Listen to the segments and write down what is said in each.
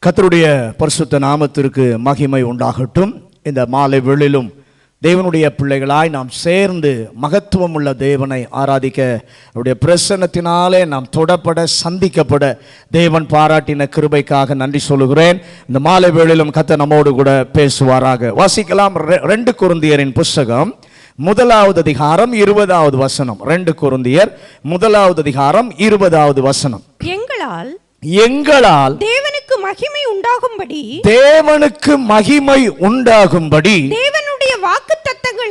கர்த்தருடைய பரிசுத்த நாமத்திற்கு மகிமை உண்டாகட்டும். இந்த மாலை வேளையிலும் தேவனுடைய பிள்ளைகளாய் நாம் சேர்ந்து மகத்துவம் உள்ள தேவனை ஆராதிக்க அவருடைய பிரசன்னத்தினாலே நாம் தொடப்பட சந்திக்கப்பட தேவன் பாராட்டின கிருபைக்காக நன்றி சொல்லுகிறேன். இந்த மாலை வேளையிலும் கர்த்தர் நம்மோடு கூட பேசுவாராக. வாசிக்கலாம் 2 கொரிந்தியரின் புஸ்தகம் 1வது அதிகாரம் 20வது வசனம். 2 கொரிந்தியர் 1வது அதிகாரம் 20வது வசனம். எங்களால் தேவனுக்கு மகிமை உண்டாகும்படி தேவனுடைய வாக்குத்தத்தங்கள்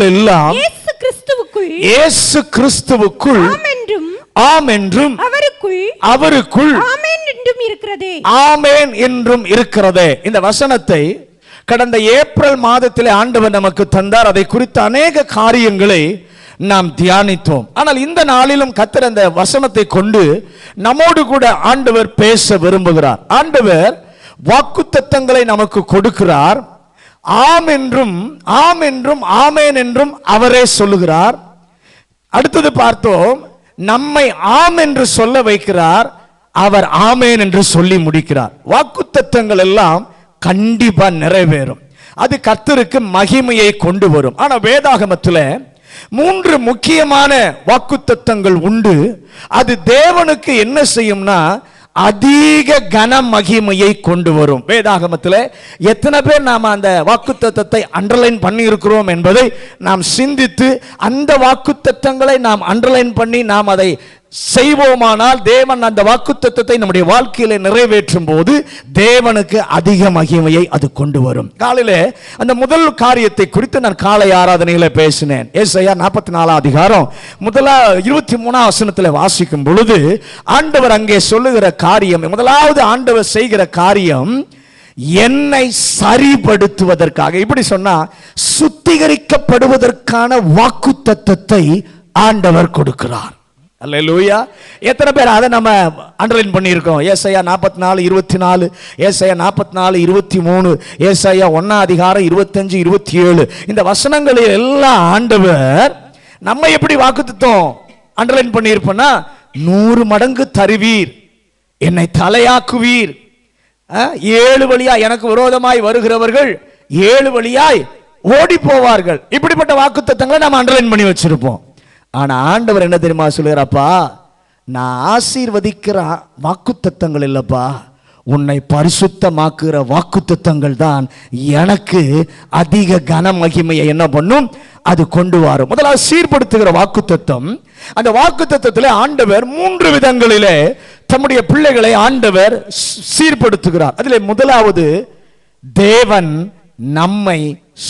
எல்லாம் இயேசு கிறிஸ்துவுக்குள் ஆம் என்றும் அவருக்குள் ஆமென் என்றும் இருக்கிறதே. இந்த வசனத்தை கடந்த ஏப்ரல் மாதத்திலே ஆண்டவர் நமக்கு தந்தார். அதை குறித்த அநேக காரியங்களை நாம் தியானித்தோம். ஆனால் இந்த நாளிலும் கர்த்தர் அந்த வசனத்தை கொண்டு நம்மோடு கூட ஆண்டவர் பேச விரும்புகிறார். ஆண்டவர் வாக்குத்தத்தங்களை நமக்கு கொடுக்கிறார். ஆம் என்றும் ஆமென் என்றும் அவரே சொல்லுகிறார். அடுத்தது பார்த்தோம், நம்மை ஆம் என்று சொல்ல வைக்கிறார், அவர் ஆமென் என்று சொல்லி முடிக்கிறார். வாக்குத்தத்தங்கள் எல்லாம் கண்டிப்பா நிறைவேறும். அது கர்த்தருக்கு மகிமையை கொண்டு வரும். ஆனா வேதாகமத்தில் 3 முக்கியமான வாக்குத்தத்தங்கள் உண்டு. அது தேவனுக்கு என்ன செய்யும்னா அதிக கன மகிமையை கொண்டு வரும். வேதாகமத்தில் எத்தனை பேர் நாம் அந்த வாக்குத்தத்தத்தை அண்டர்லைன் பண்ணி இருக்கிறோம் என்பதை நாம் சிந்தித்து அந்த வாக்குத்தத்தங்களை நாம் அண்டர்லைன் பண்ணி நாம் அதை செய்வோமானால் தேவன் அந்த வாக்குத்தத்தத்தை நம்முடைய வாழ்க்கையில நிறைவேற்றும் போது தேவனுக்கு அதிக மகிமையை அது கொண்டு வரும். காலையில அந்த முதல் காரியத்தை குறித்து நான் காலை ஆராதனையில பேசினேன். ஏசாயா 44 அதிகாரம் 23 வசனத்தில் வாசிக்கும் பொழுது ஆண்டவர் அங்கே சொல்லுகிற காரியம், முதலாவது ஆண்டவர் செய்கிற காரியம் என்னை சரிபடுத்துவதற்காக, இப்படி சொன்னா சுத்திகரிக்கப்படுவதற்கான வாக்குத்தத்தத்தை ஆண்டவர் கொடுக்கிறார். அல்லேலூயா. எத்தனை பேர் அதை நம்ம அண்டர்லைன் பண்ணியிருக்கோம்? ஏசாயா 44:24, ஏசாயா 44:23, ஏசாயா 1 அதிகாரம் 25-27 இந்த வசனங்களில் எல்லாம் ஆண்டவர் நம்ம எப்படி வாக்குத்தத்தம் அண்டர்லைன் பண்ணியிருப்போம்னா, 100 மடங்கு தருவீர், என்னை தலையாக்குவீர், 7 வழியாய் எனக்கு விரோதமாய் வருகிறவர்கள் 7 வழியாய் ஓடி போவார்கள். இப்படிப்பட்ட வாக்குத்தத்தங்களை நம்ம அண்டர்லைன் பண்ணி வச்சிருப்போம். ஆனா ஆண்டவர் என்ன தெரியுமா சொல்லுறாப்பா, நான் ஆசீர்வதிக்கிற வாக்குத்தத்தங்கள் இல்லப்பா, உன்னை பரிசுத்தமாக்குற வாக்குத்தத்தங்கள் தான் எனக்கு அதிக கன மகிமையை என்ன பண்ணும், அது கொண்டு வரும். முதலாவது சீர்படுத்துகிற வாக்குத்தத்தம். அந்த வாக்குத்தத்தத்திலே ஆண்டவர் 3 விதங்களிலே தம்முடைய பிள்ளைகளை ஆண்டவர் சீர்படுத்துகிறார். அதிலே முதலாவது, தேவன் நம்மை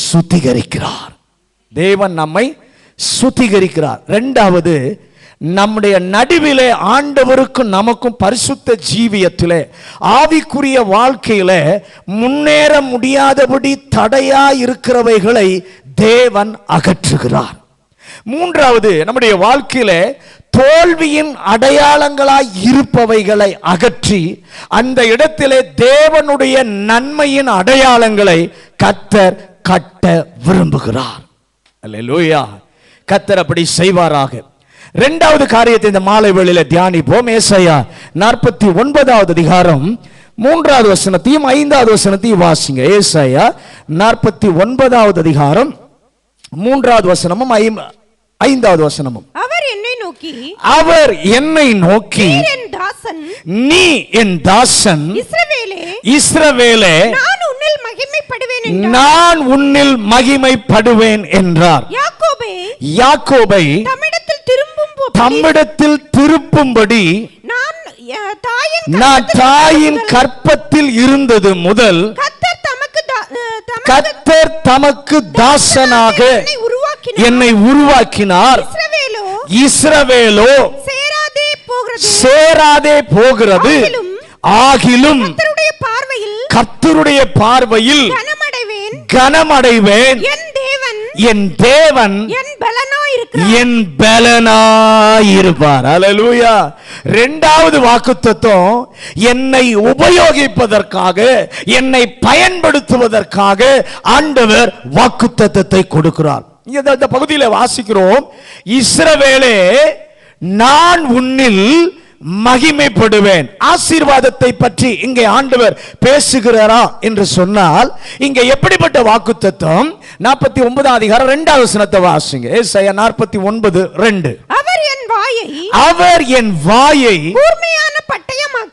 சுத்திகரிக்கிறார். தேவன் நம்மை சுத்திகரிக்கிறார். 2வது, நம்முடைய நடுவிலே ஆண்டவருக்கும் நமக்கும் பரிசுத்த ஜீவியத்திலே ஆவிக்குரிய வாழ்க்கையில முன்னேற முடியாதபடி தடையா இருக்கிறவைகளை தேவன் அகற்றுகிறார். 3வது, நம்முடைய வாழ்க்கையில தோல்வியின் அடையாளங்களாய் இருப்பவைகளை அகற்றி அந்த இடத்திலே தேவனுடைய நன்மையின் அடையாளங்களை கர்த்தர் கட்ட விரும்புகிறார். அல்லேலூயா. கர்த்தர் அப்படி செய்வாராக. 2வது காரியத்தை இந்த மாலை வேளையில தியானிப்போம். ஏசாயா 49வது அதிகாரம் 3வது வசனத்தையும் 5வது வசனத்தையும் வாசிங்க. ஏசாயா 49வது அதிகாரம் 3வது வசனமும் 5வது வசனமும். அவர் என்னை நோக்கி நீ என் தாசன் இஸ்ரவேலே, நான் உன்னில் மகிமைப்படுவேன் என்றார். யாக்கோபை தம்மிடத்தில் திருப்பும்படி நான் தாயின் கற்பத்தில் இருந்தது முதல் கர்த்தர் தமக்கு தாசனாக என்னை உருவாக்கினார். இஸ்ரவேலோ சேராதே போகிறது, ஆகிலும் கர்த்தருடைய பார்வையில் கனமடைவேன். என் தேவன் என் பலனாயிருப்பார். அல்லேலூயா. 2வது வாக்குத்தத்தம், என்னை உபயோகிப்பதற்காக, என்னை பயன்படுத்துவதற்காக ஆண்டவர் வாக்குத்தத்தத்தை கொடுக்கிறார். இந்த பகுதியில் வாசிக்கிறோம், இஸ்ரவேலே நான் உன்னில் மகிமைப்படுவேன். ஆசீர்வாதத்தை பற்றி இங்கே ஆண்டவர் பேசுகிறாரா என்று சொன்னால், இங்கே எப்படிப்பட்ட வாக்குத்தத்தம்? 49 அதிகாரம் 2வது வசனத்தை வாசிங்க. ஏசாயா 49:2. அவர் என் வாயை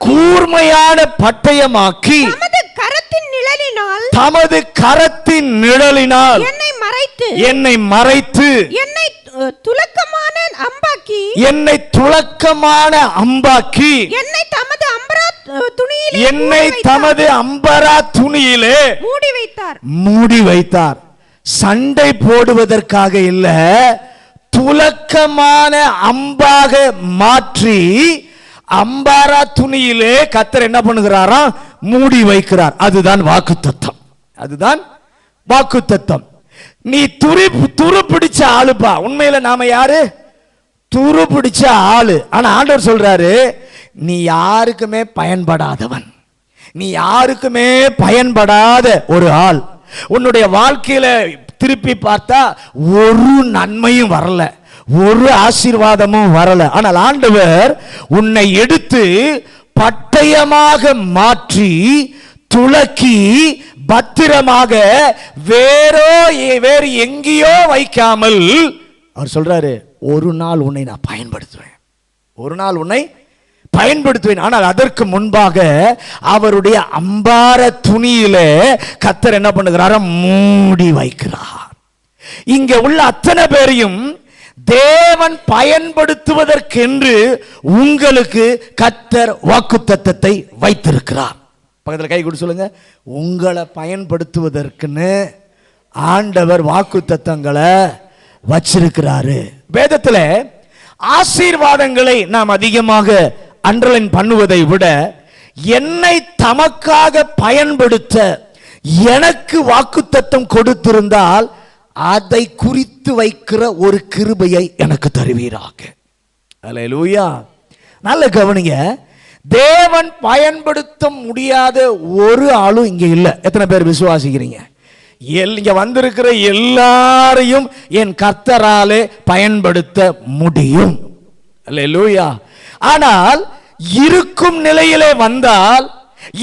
கூர்மையான பட்டயமாக்கி தமது கரத்தின் நிழலினால் என்னை மறைத்து என்னை துலக்கமான அம்பாக்கி என்னை தமது அம்பரா துணியிலே மூடி வைத்தார். சண்டை போடுவதற்காக இல்ல, துலக்கமான அம்பாக மாற்றி அம்பாரா துணியிலே கர்த்தர் என்ன பண்ணுகிறாரா? மூடி வைக்கிறார். அதுதான் வாக்குத்தத்தம். அதுதான் வாக்குத்தத்தம். நீ துரு பிடிச்ச ஆளுப்பா. உண்மையில நாம யாரு? துரு பிடிச்ச ஆளு. ஆனா ஆண்டவர் சொல்றாரு, நீ யாருக்குமே பயன்படாதவன், நீ யாருக்குமே பயன்படாத ஒரு ஆள். உன்னுடைய வாழ்க்கையில திருப்பி பார்த்தா ஒரு நன்மையும் வரல, ஒரு ஆசீர்வாதமும் வரல. ஆனால் ஆண்டவர் உன்னை எடுத்து பட்டயமாக மாற்றி துலக்கி பத்திரமாக வேறு எங்கேயோ வைக்காமல் அவர் சொல்றாரு, ஒரு நாள் உன்னை நான் பயன்படுத்துவேன், ஒரு நாள் உன்னை பயன்படுத்துவேன். ஆனால் அதற்கு முன்பாக அவருடைய அம்பார துணியிலே கர்த்தர் என்ன பண்ணுகிறார்? மூடி வைக்கிறார். இங்க உள்ள அத்தனை பேரையும் தேவன் பயன்படுத்துவதற்கென்று உங்களுக்கு கர்த்தர் வாக்குத்தத்தத்தை வைத்திருக்கிறார். பக்கத்தில் கை கொடுத்து சொல்லுங்க, உங்களை பயன்படுத்துவதற்குன்னு ஆண்டவர் வாக்குத்தத்தங்களை வச்சிருக்கிறாரு. வேதத்தில் ஆசீர்வாதங்களை நாம் அதிகமாக அண்டர்லைன் பண்ணுவதை விட, என்னை தமக்காக பயன்படுத்த எனக்கு வாக்குத்தத்தம் கொடுத்திருந்தால் அதை குறித்து வைக்கிற ஒரு கிருபையை எனக்கு தருவீராக. அல்லேலூயா. நல்ல கவனிங்க, தேவன் பயன்படுத்த முடியாத ஒரு ஆளும் இங்க இல்ல. எத்தனை பேர் விசுவாசிக்கிறீங்க? இங்க வந்திருக்கிற எல்லாரையும் என் கர்த்தராலே பயன்படுத்த முடியும். அல்லேலூயா. ஆனால் இருக்கும் நிலையிலே வந்தால்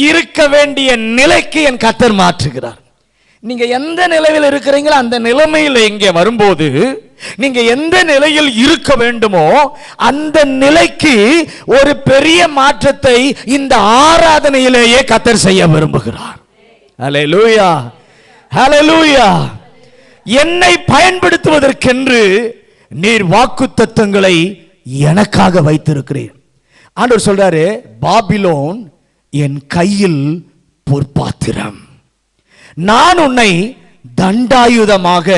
இருக்க வேண்டிய நிலைக்கு என் கர்த்தர் மாற்றுகிறார். நீங்க எந்த நிலையில் இருக்கிறீங்களோ அந்த நிலைமையில் இங்கே வரும்போது நீங்க எந்த நிலையில் இருக்க வேண்டுமோ அந்த நிலைக்கு ஒரு பெரிய மாற்றத்தை இந்த ஆராதனையிலேயே கர்த்தர் செய்ய விரும்புகிறார். அல்லேலூயா, ஹல்லேலூயா. என்னை பயன்படுத்துவதற்கென்று நீர் வாக்குத்தத்தங்களை எனக்காக வைத்திருக்கிறீர். ஆண்டவர் சொல்றாரு, பாபிலோன் என் கையில் பொற்பாத்திரம், நான் உன்னை தண்டாயுதமாக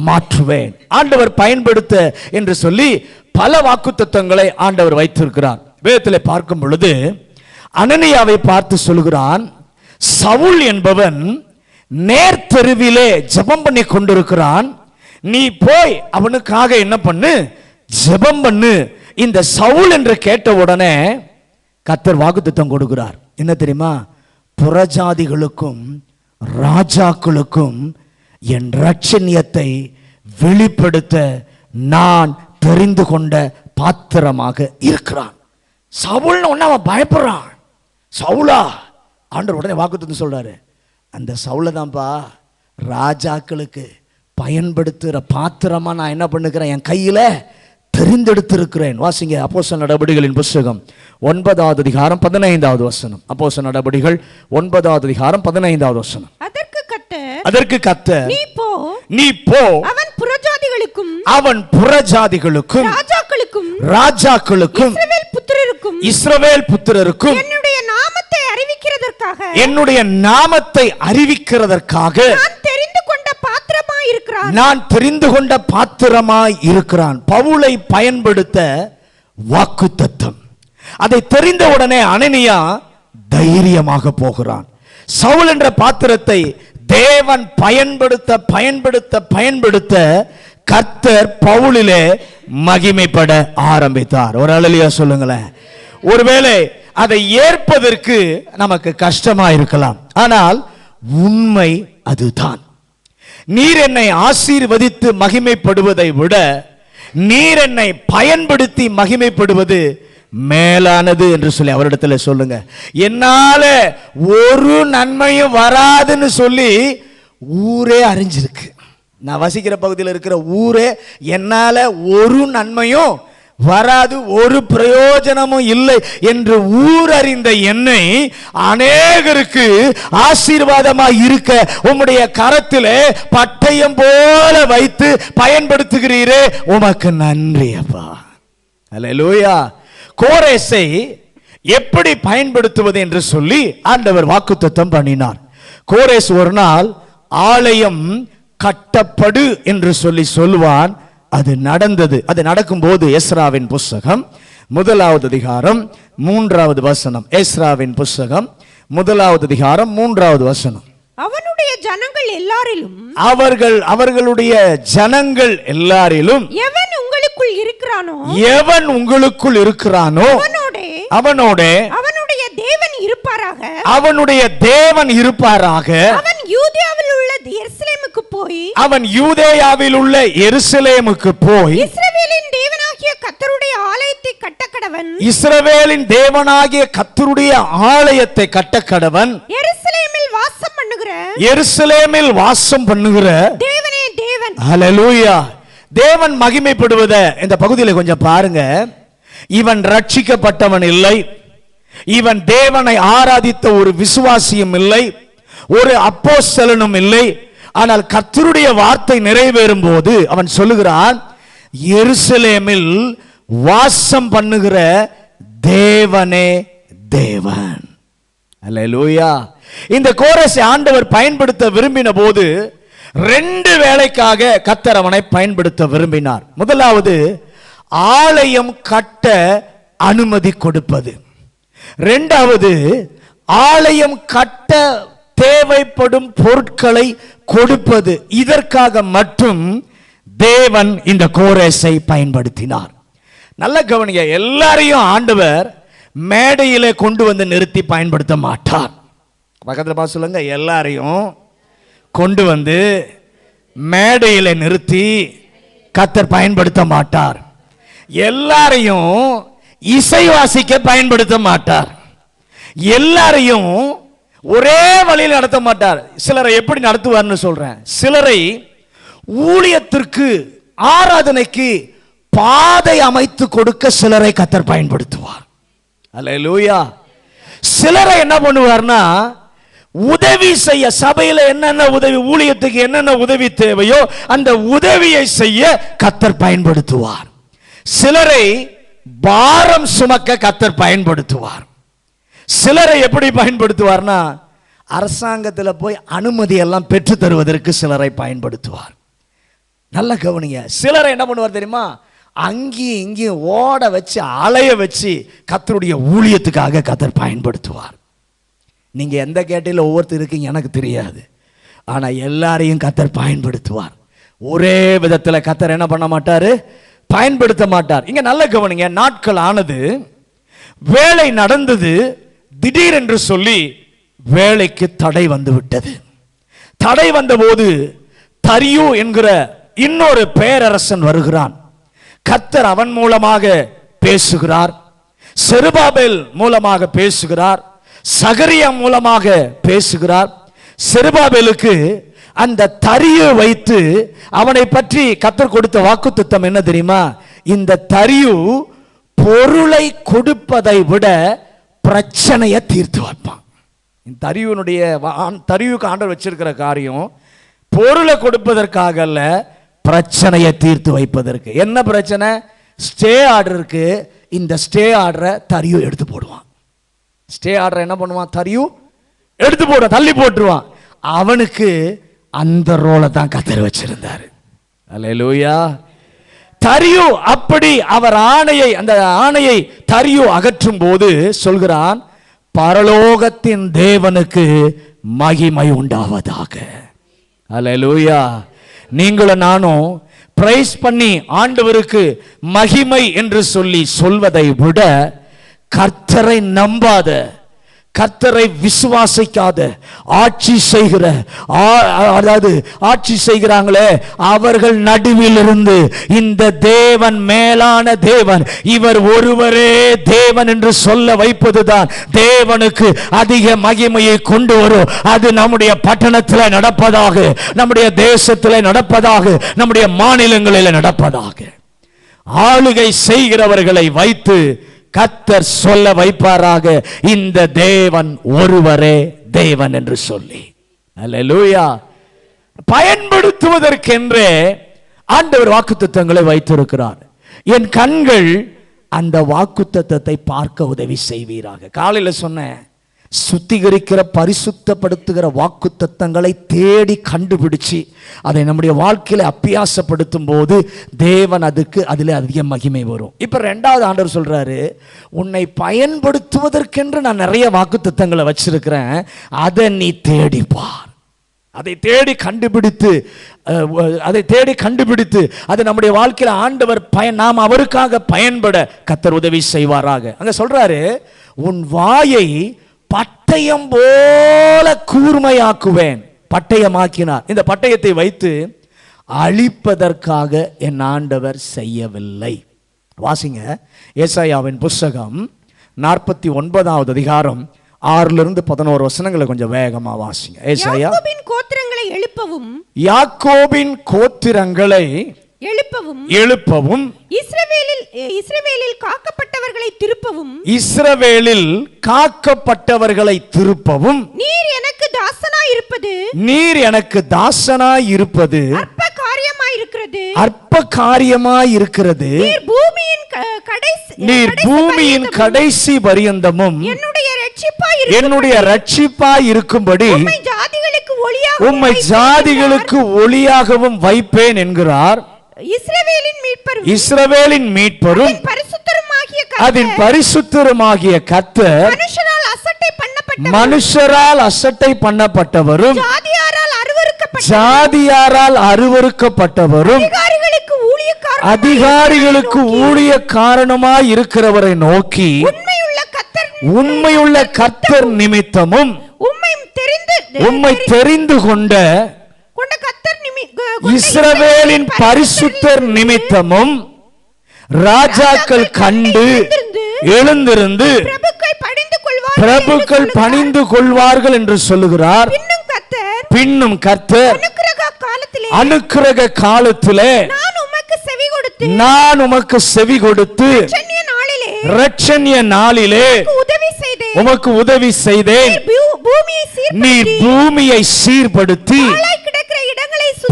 மாற்றுவேன். ஆண்டவர் பயன்படுத்த என்று சொல்லி பல வாக்குத்தத்தங்களை ஆண்டவர் வைத்திருக்கிறார். வேதத்தில் பார்க்கும் பொழுது அனனியாவை பார்த்து சொல்கிறான், சவுல் என்பவன் நேர்த்தெருவிலே ஜெபம் பண்ணி கொண்டிருக்கிறான், நீ போய் அவனுக்காக என்ன பண்ணு? ஜெபம் பண்ணு. இந்த சவுல் என்று கேட்ட உடனே கர்த்தர் வாக்குத்தத்தம் கொடுக்கிறார். என்ன தெரியுமா? புறஜாதிகளுக்கும் ராஜாக்களுக்கும் என் ரட்சணியத்தை வெளிப்படுத்த நான் தெரிந்து கொண்ட பாத்திரமாக இருக்கிறான். சவுல்னு ஒன்னு அவன் பயப்படுறான். சவுலா? ஆண்டவர் உடனே வாக்குத்தத்தம் சொல்றாரு, அந்த சவுலை தான்ப்பா ராஜாக்களுக்கு பயன்படுத்துகிற பாத்திரமா நான் என்ன பண்ணுகிறேன்? என் கையில தெரிந்தெடுத்திருக்கிறேன். வாசிங்க அப்போஸ்தலர் நடபடிகளின் புத்தகம் 9வது அதிகாரம் 15வது வசனம். அப்போஸ்தலர் நடபடிகள் 9வது அதிகாரம் 15வது வசனம். அதற்கு கர்த்தர் நீ போ அவன் புறஜாதிகளுக்கும் ராஜாக்களுக்கும் இஸ்ரவேல் புத்திரருக்கும் என்னுடைய நாமத்தை அறிவிக்கிறதற்காக நான் தெரிந்து கொண்ட பாத்திரமாய் இருக்கிறான். பவுலை பயன்படுத்த வாக்குத்தத்தம். அதை தெரிந்த உடனே அனனியா தைரியமாக போகிறான். சவுல் என்ற பாத்திரத்தை தேவன் பயன்படுத்த பயன்படுத்த பயன்படுத்த கர்த்தர் பவுலிலே மகிமைப்பட ஆரம்பித்தார். ஒரு அல்லேலூயா சொல்லுங்களேன். ஒருவேளை அதை ஏற்பதற்கு நமக்கு கஷ்டமா இருக்கலாம், ஆனால் உண்மை அதுதான். நீர் என்னை ஆசீர்வதித்து மகிமைப்படுவதை விட நீர் என்னை பயன்படுத்தி மகிமைப்படுவது மேலானது என்று சொல்லி அவரிடத்துல சொல்லுங்க. என்னால ஒரு நன்மையும் வராதுன்னு சொல்லி ஊரே அறிஞ்சிருக்கு. நான் வசிக்கிற பகுதியில் இருக்கிற ஊரே என்னால ஒரு நன்மையும் வராது, ஒரு பிரயோஜனமும் இல்லை என்று ஊரறிந்த என்னை அநேகருக்கு ஆசீர்வாதமாய் இருக்க உம்முடைய கரத்திலே பட்டயம் போல வைத்து பயன்படுத்துகிறீரே, உமக்கு நன்றி அப்பா. அல்லேலூயா. கோரேசை எப்படி பயன்படுத்துவது என்று சொல்லி ஆண்டவர் வாக்குத்தத்தம் பண்ணினார். கோரேஸ் ஒரு நாள் ஆலயம் கட்டப்படு என்று சொல்லி சொல்லுவான். அது நடந்தது. அது நடக்கும்போது எஸ்ராவின் புஸ்தகம் 1வது அதிகாரம் 3வது வசனம். எஸ்ராவின் புஸ்தகம் 1வது அதிகாரம் 3வது வசனம். அவனுடைய ஜனங்கள் எல்லாரிலும் அவர்களுடைய ஜனங்கள் எல்லாரிலும் எவன் உங்களுக்குள் இருக்கிறானோ அவனோட அவனுடைய தேவன் இருப்பாராக. அவன் யூதேயாவில் உள்ள எருசலேமுக்கு போய் இஸ்ரவேலின் தேவனாகிய கர்த்தருடைய ஆலயத்தை கட்டக்கடவன். எருசலேமில் வாசம் பண்ணுகிற தேவனே தேவன். ஹல்லேலூயா. தேவன் மகிமைப்படுவத இந்த பகுதியில் கொஞ்சம் பாருங்க. இவன் ரட்சிக்கப்பட்டவன் இல்லை, இவன் தேவனை ஆராதித்த ஒரு விசுவாசியும் இல்லை, ஒரு அப்போஸ்தலனும் இல்லை. ஆனால் கர்த்தருடைய வார்த்தை நிறைவேறும் போது அவன் சொல்லுகிறான், எருசலேமில் வாசம் பண்ணுகிற தேவனே தேவன். அல்லேலூயா. இந்த கோரேசை ஆண்டவர் பயன்படுத்த விரும்பின போது 2 வேளைக்காக கர்த்தர் அவனை பயன்படுத்த விரும்பினார். முதலாவது, ஆலயம் கட்ட அனுமதி கொடுப்பது. 2வது, ஆலயம் கட்ட தேவைப்படும் பொருட்களை கொடுப்பது. இதற்காக மட்டும் தேவன் இந்த கோரேசை பயன்படுத்தினார். நல்ல கவனிங்க. எல்லாரையும் ஆண்டவர் மேடையிலே கொண்டு வந்து நிறுத்தி பயன்படுத்த மாட்டார். பக்கத்தில் பார்த்து சொல்லுங்க, எல்லாரையும் கொண்டு வந்து மேடையில நிறுத்தி கர்த்தர் பயன்படுத்த மாட்டார். எல்லாரையும் இசை வாசிக்க பயன்படுத்த மாட்டார். எல்லாரையும் ஒரே வழியில் நடத்த மாட்டார். சிலரை எப்படி நடத்துவார்னு சொல்றேன். சிலரை ஊழியத்திற்கு, ஆராதனைக்கு பாதை அமைத்து கொடுக்க சிலரை கர்த்தர் பயன்படுத்துவார். அல்லேலூயா. சிலரை என்ன பண்ணுவார்னா, உதவி செய்ய, சபையில என்னென்ன உதவி, ஊழியத்துக்கு என்னென்ன உதவி தேவையோ அந்த உதவியை செய்ய கர்த்தர் பயன்படுத்துவார். சிலரை பாரம் சுமக்க கர்த்தர் பயன்படுத்துவார். சிலரை எப்படி பயன்படுத்துவார்னா, அரசாங்கத்தில் போய் அனுமதி எல்லாம் பெற்று தருவதற்கு சிலரை பயன்படுத்துவார். நல்ல கவனிங்க. சிலரை என்ன பண்ணுவார் தெரியுமா, அங்கேயும் இங்கேயும் ஓட வச்சு அலைய வச்சு கர்த்தருடைய ஊழியத்துக்காக கர்த்தர் பயன்படுத்துவார். நீங்க எந்த கேட்டையில் ஒவ்வொருத்தர் இருக்கீங்க எனக்கு தெரியாது, ஆனா எல்லாரையும் கர்த்தர் பயன்படுத்துவார். ஒரே விதத்தில் கர்த்தர் என்ன பண்ண மாட்டாரு, பயன்படுத்த மாட்டார். இங்க நல்ல கவனிங்க. நாட்கள் ஆனது, வேலை நடந்தது, திடீரென்று சொல்லி வேலைக்கு தடை வந்து விட்டது. தடை வந்தபோது தரியு என்கிற இன்னொரு பேரரசன் வருகிறான். கர்த்தர் அவன் மூலமாக பேசுகிறார், செருபாபேல் மூலமாக பேசுகிறார், சகரியா மூலமாக பேசுகிறார். செருபாபேலுக்கு அந்த தரியு வைத்து அவனை பற்றி கர்த்தர் கொடுத்த வாக்குத்தத்தம் என்ன தெரியுமா, இந்த தரியு பொருளை கொடுப்பதை விட பிரச்சனையை தீர்த்து வைப்பான். தரியுக்கு ஆண்டவர் வச்சிருக்கிற காரியம் பொருளை கொடுப்பதற்காக அல்ல, பிரச்சனையை தீர்த்து வைப்பதற்கு. என்ன பிரச்சனை? ஸ்டே ஆர்டர் இருக்கு. இந்த ஸ்டே ஆர்டரை தரியு எடுத்து போடுவான். ஸ்டே ஆர்டர் என்ன பண்ணுவான்? தரியு எடுத்து போடுவான், தள்ளி போட்டுருவான். அவனுக்கு அந்த ரோலை தான் கர்த்தர் வச்சிருந்தாரு. அல்லேலூயா. தரியு அப்படி அவர் அந்த ஆணையை தரியு அகற்றும் போது சொல்கிறான், பரலோகத்தின் தேவனுக்கு மகிமை உண்டாவதாக. அல்லேலூயா. நீங்களும் நானும் பிரைஸ் பண்ணி ஆண்டவருக்கு மகிமை என்று சொல்லி சொல்வதை விட, கர்த்தரை நம்பாத, கர்த்தரை விசுவாசிக்காத ஆட்சி செய்கிற அதாவது ஆட்சி செய்கிறாங்களே அவர்கள் நடுவில் இருந்து இந்த தேவன் மேலான தேவன், இவர் ஒருவரே தேவன் என்று சொல்ல வைப்பதுதான் தேவனுக்கு அதிக மகிமையை கொண்டு வரும். அது நம்முடைய பட்டணத்தில் நடப்பதாக, நம்முடைய தேசத்தில் நடப்பதாக, நம்முடைய மாநிலங்களில் நடப்பதாக. ஆளுகை செய்கிறவர்களை வைத்து கர்த்தர் சொல்ல வைப்பாராக, இந்த தேவன் ஒருவரே தேவன் என்று சொல்லி. அல்லேலூயா. பயன்படுத்துவதற்கென்றே ஆண்டவர் வாக்குத்தத்தங்களை வைத்திருக்கிறார். என் கண்கள் அந்த வாக்குத்தத்தத்தை பார்க்க உதவி செய்வீராக. காலையில் சொன்னேன், சுத்திகரிக்கிற பரிசுத்தப்படுத்துகிற வாக்குத்தத்தங்களை தேடி கண்டுபிடிச்சு அதை நம்முடைய வாழ்க்கையில அபியாசப்படுத்தும் போது தேவன் அதில் அதிக மகிமை வரும். இப்ப ரெண்டாவது ஆண்டவர் சொல்றாரு, உன்னை பயன்படுத்துவதற்கென்று நான் நிறைய வாக்குத்தத்தங்களை வச்சிருக்கிறேன், அதை நீ தேடிப்பார். அதை தேடி கண்டுபிடித்து அது நம்முடைய வாழ்க்கையில் ஆண்டவர் நாம் அவருக்காக பயன்பட கர்த்தர் உதவி செய்வாராக. அங்க சொல்றாரு, உன் வாயை பட்டயம் போல கூர்மையாக்குவேன். பட்டயமாக்கினார். இந்த பட்டயத்தை வைத்து அழிப்பதற்காக என் ஆண்டவர் செய்யவில்லை. வாசிங்க ஏசாயாவின் புஸ்தகம் 49வது அதிகாரம் 6 to 11 வசனங்களை கொஞ்சம் வேகமா வாசிங்க. ஏசாயா, யாக்கோபின் கோத்திரங்களை எழுப்பவும் இஸ்ரவேலில் காக்கப்பட்டவர்களை திருப்பவும் நீர் எனக்கு தாசனாய் இருப்பது அற்ப காரியமாயிருக்கிறது. நீர் பூமியின் கடைசி பரியந்தமும் என்னுடைய ரட்சிப்பாய் இருக்கும்படி உம்மை ஜாதிகளுக்கு ஒளியாகவும் வைப்பேன் என்கிறார் இஸ்ரவேலின் மீட்பரும் அதன் பரிசுத்தருமாகிய கர்த்தர். மனுஷரால் அசட்டை பண்ணப்பட்டவரும் ஜாதியாரால் அருவருக்கப்பட்டவரும் அதிகாரிகளுக்கு ஊழியக்காரனுமாய் இருக்கிறவரை நோக்கி உண்மையுள்ள கர்த்தர் நிமித்தமும் உம்மை தெரிந்து கொண்ட இஸ்ரவேலின் பரிசுத்தர் நிமித்தமும் ராஜாக்கள் கண்டு எழுந்திருந்து பிரபுக்கள் பணிந்து கொள்வார்கள் என்று சொல்லுகிறார். பின்னும் கர்த்தர் அனுக்கிரக காலத்திலே நான் உமக்கு செவி கொடுத்து இரட்சணிய நாளிலே உமக்கு உதவி செய்தேன். நீர் பூமியை சீர்படுத்தி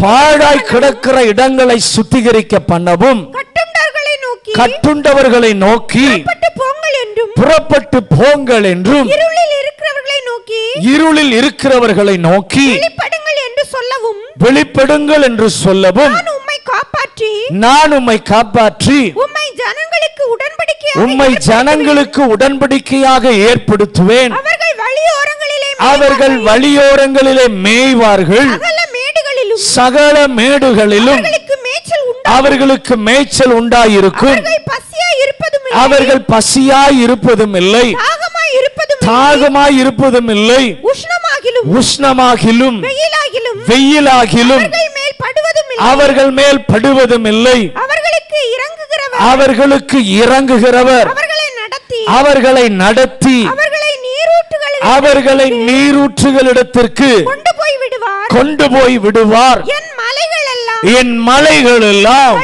பாழாய் கிடக்கிற இடங்களை சுத்திகரிக்க பண்ணவும் கட்டுண்டவர்களை நோக்கி புறப்பட்டு போங்கள் என்றும் இருளில் இருக்கிறவர்களை நோக்கி வெளிப்படுங்கள் என்று சொல்லவும் நான் உம்மை காப்பாற்றி உம்மை ஜனங்களுக்கு உடன்படிக்கையாக ஏற்படுத்துவேன். அவர்கள் வழியோரங்களிலே மேய்வார்கள், சகல மேடுகளிலும் அவர்களுக்கு மேய்ச்சல் உண்டாயிருக்கும். அவர்கள் பசியாய் இருப்பதும் இல்லை, தாகமாய் இருப்பதும் இல்லை, உஷ்ணமாகிலும் வெயிலாகிலும் அவர்கள் மேல் படுவதும் இல்லை. அவர்களுக்கு இறங்குகிறவர் அவர்களை நடத்தி அவர்களை நீரூற்றுகளிடத்திற்கு கொண்டு போய் விடுவார். என் மலைகள் எல்லாம்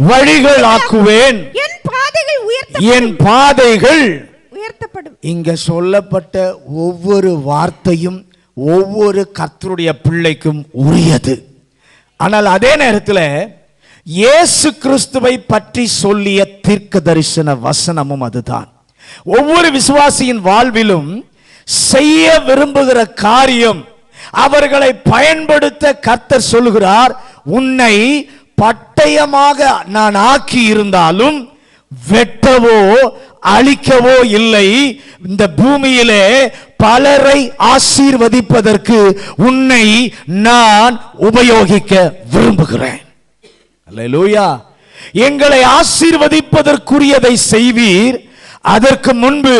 வழிகள் ஆக்குவேன், என் பாதைகள் உயர்த்தப்படும். இங்க சொல்லப்பட்ட ஒவ்வொரு வார்த்தையும் ஒவ்வொரு கர்த்தருடைய பிள்ளைக்கும் உரியது. ஆனால் அதே நேரத்தில் இயேசு கிறிஸ்துவை பற்றி சொல்லிய தீர்க்க தரிசன வசனமும் அதுதான். ஒவ்வொரு விசுவாசியின் வாழ்விலும் செய்ய விரும்புகிற காரியம் அவர்களை பயன்படுத்த கர்த்தர் சொல்லுகிறார். உன்னை பட்டயமாக நான் ஆக்கி இருந்தாலும் வெட்டவோ அழிக்கவோ இல்லை. இந்த பூமியிலே பலரை ஆசீர்வதிப்பதற்கு உன்னை நான் உபயோகிக்க விரும்புகிறேன். அல்லேலூயா. எங்களை ஆசீர்வதிப்பதற்குரியதை செய்வீர், அதற்கு முன்பு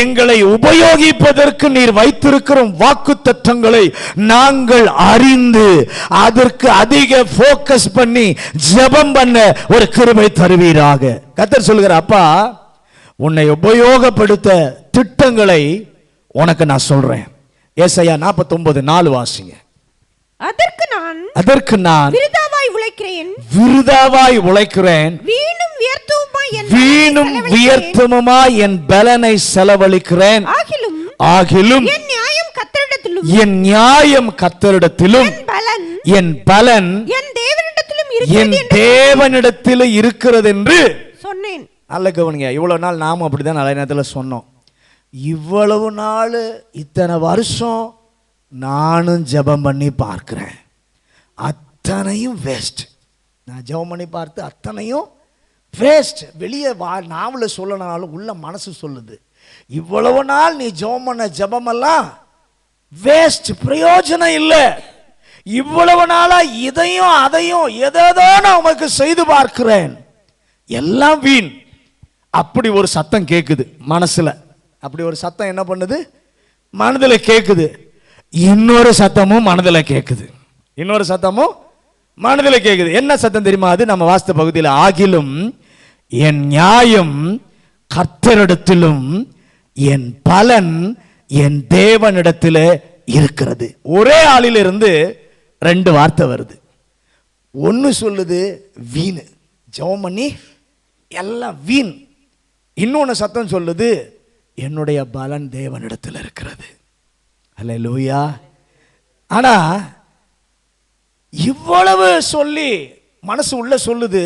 எங்களை உபயோகிப்பதற்கு நீர் வைத்திருக்கிற வாக்குத்தத்தங்களை நாங்கள் அறிந்து அதற்கு அதிக போக்கஸ் பண்ணி ஜெபம் பண்ண ஒரு கிருபை தருவீராக. கர்த்தர் சொல்கிறார், அப்பா உன்னை உபயோகப்படுத்த திட்டங்களை உனக்கு நான் சொல்றேன். ஏசாயா 49:4 வாசிங்க. அதற்கு நான் விருதாவாய் உழைக்கிறேன், வீணும் வியர்த்தமுமாய் என் பலனை செலவழிக்கிறேன். ஆகிலும் என் நியாயம் கர்த்தரிடத்திலும் என் பலன் என் தேவனிடத்தில் இருக்கிறது என்று சொன்னேன். நல்ல கவனிங்க, இவ்வளவு நாள் நாம அப்படிதான் நல்ல நேரத்தில் சொன்னோம். இவ்வளவு நாள் இத்தனை வருஷம் நானும் ஜெபம் பண்ணி பார்க்கிறேன், அத்தனையும் வேஸ்ட். நான் ஜெபம் பண்ணி பார்த்து அத்தனையும் வேஸ்ட். வெளியே நாவல சொல்லனாலும் உள்ள மனசு சொல்லுது, இவ்வளவு நாள் நீ ஜெபம் பண்ண ஜெபமெல்லாம் வேஸ்ட், பிரயோஜனம் இல்லை. இவ்வளவு நாளா இதையும் அதையும் எதோ நான் உனக்கு செய்து பார்க்கிறேன், எல்லாம் வீண். அப்படி ஒரு சத்தம் கேட்குது மனசுல. அப்படி ஒரு சத்தம் என்ன பண்ணுது? மனதில் கேட்குது. இன்னொரு சத்தமும் மனதில் கேட்குது. இன்னொரு சத்தமும் மனதில் கேட்குது. என்ன சத்தம் தெரியுமா? அது நம்ம வாஸ்து பகுதியில், ஆகிலும் என் நியாயம் கர்த்தரிடத்திலும் என் பலன் என் தேவனிடத்தில் இருக்கிறது. ஒரே ஆளிலிருந்து 2 வார்த்தை வருது. ஒன்று சொல்லுது வீண், ஜெபம் பண்ணி எல்லாம் வீண். இன்னொன்று சத்தம் சொல்லுது, என்னுடைய பலன் தேவனிடத்தில் இருக்கிறது. அல்லேலூயா. ஆனா இவ்வளவு சொல்லி மனசு உள்ள சொல்லுது,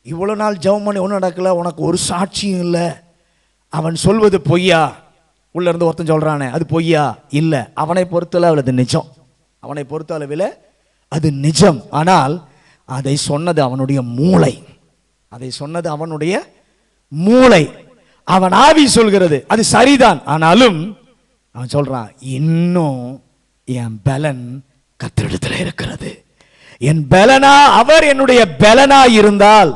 இவ்வளவு நாள் ஜெபம் பண்ணி ஒன்றும் நடக்கல, உனக்கு ஒரு சாட்சியும் இல்லை, அவன் சொல்வது பொய்யா? உள்ள இருந்து ஒருத்தன் சொல்றானே அது பொய்யா? இல்லை, அவனை பொறுத்தளவில் அது நிஜம். அவனை பொறுத்தளவில் அது நிஜம். ஆனால் அதை சொன்னது அவனுடைய மூளை. அதை சொன்னது அவனுடைய மூளை. அவன் ஆவி சொல்கிறது அது சரிதான். ஆனாலும் அவன் சொல்றான், இன்னும் என் பலன் கர்த்தரிடத்தில் இருக்கிறது. என் பலனா, அவர் என்னுடைய பலனா இருந்தால்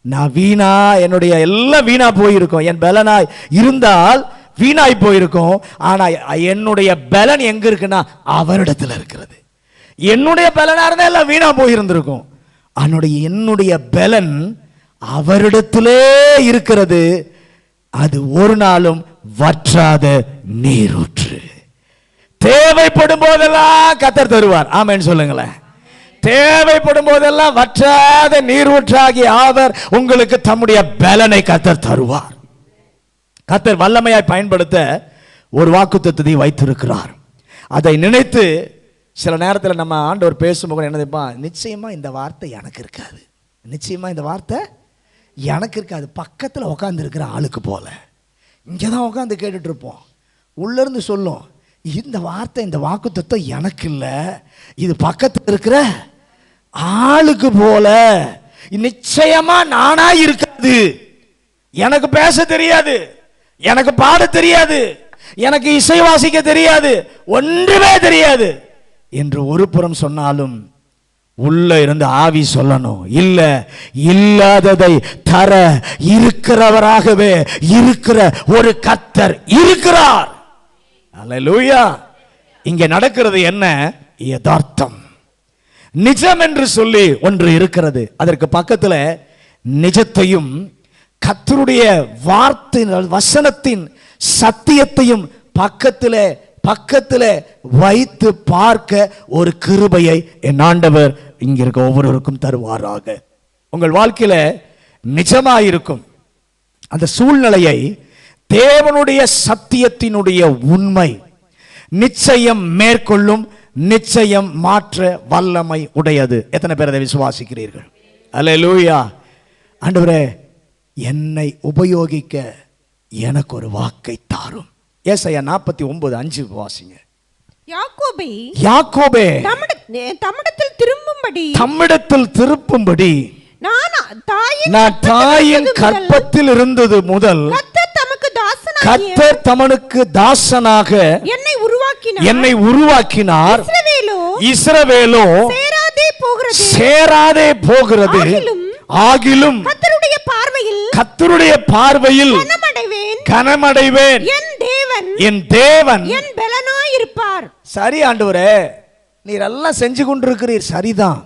நான் வீணா, என்னுடைய எல்லாம் வீணா போயிருக்கும். என் பலனா இருந்தால் வீணாய் போயிருக்கும். ஆனா என்னுடைய பலன் எங்க இருக்குன்னா அவரிடத்தில் இருக்கிறது. என்னுடைய பலனா இருந்தா எல்லாம் வீணா போயிருந்திருக்கும். என்னுடைய பலன் அவரிடத்திலே இருக்கிறது. அது ஒரு நாளும் வற்றாத நீரூற்று. தேவைப்படும் போதெல்லாம் கர்த்தர் தருவார். ஆமென் சொல்லுங்களேன். தேவைப்படும் போதெல்லாம் வற்றாத நீரூற்றாகி அவர் உங்களுக்கு தம்முடைய பலனை கர்த்தர் தருவார். கர்த்தர் வல்லமையாய் பயன்படுத்த ஒரு வாக்குத்தத்தத்தை வைத்திருக்கிறார். அதை நினைத்து சில நேரத்தில் நம்ம ஆண்டவர் பேசும்போது என்ன தெரியுமா? நிச்சயமா இந்த வார்த்தை எனக்கு இருக்காது, நிச்சயமா இந்த வார்த்தை எனக்கு இருக்காது. பக்கத்தில் உட்காந்து இருக்கிற ஆளுக்கு போல இங்கே தான் உட்காந்து கேட்டுட்டு இருப்போம். உள்ளேருந்து சொல்லும், இந்த வார்த்தை இந்த வாக்குத்தத்தம் எனக்கு இல்லை, இது பக்கத்தில் இருக்கிற ஆளுக்கு போல. நிச்சயமா நானா இருக்காது. எனக்கு பேச தெரியாது, எனக்கு பாட தெரியாது, எனக்கு இசை வாசிக்க தெரியாது, ஒன்றுமே தெரியாது என்று ஒரு புறம் சொன்னாலும் உள்ள இருந்து ஆவி சொல்லணும், இல்ல இல்லாததை தர இருக்கிறவராகவே இருக்கிற ஒரு கர்த்தர் இருக்கிறார். அல்லேலூயா. இங்கே நடக்கிறது என்ன? யதார்த்தம், நிஜம் என்று சொல்லி ஒன்று இருக்கிறது. அதற்கு பக்கத்தில் நிஜத்தையும் கர்த்தருடைய வார்த்தை வசனத்தின் சத்தியத்தையும் பக்கத்தில் வைத்து பார்க்க ஒரு கிருபையை என் ஆண்டவர் இங்க இருக்க ஒவ்வொருவருக்கும் தருவாராக. உங்கள் வாழ்க்கையில நிஜமாயிருக்கும் அந்த சூழ்நிலையை தேவனுடைய சத்தியத்தினுடைய உண்மை நிச்சயம் மேற்கொள்ளும், நிச்சயம் மாற்ற வல்லமை உடையது. எத்தனை பேர் அதை விசுவாசிக்கிறீர்கள்? அல்லேலூயா. ஆண்டவரே, என்னை உபயோகிக்க எனக்கு ஒரு வாக்கை தாரும். ஏசாயா 49:5 வாசிங்க. யாக்கோபே தம்மிடத்தில் திரும்பும்படி நான் தாயின் கற்பத்தில் இருந்தது முதல் கர்த்தர் தமனுக்கு தாசனாக என்னை உருவாக்கினார். இஸ்ரவேலோ சேராதே போகிறது. ஆகிலும் கர்த்தருடைய பார்வையில் கனமடைவேன். என் தேவன் என் பலனாய் இருப்பார். சரி ஆண்டவரே, நீர் எல்லாம் செஞ்சு கொண்டிருக்கிறீர், சரிதான்.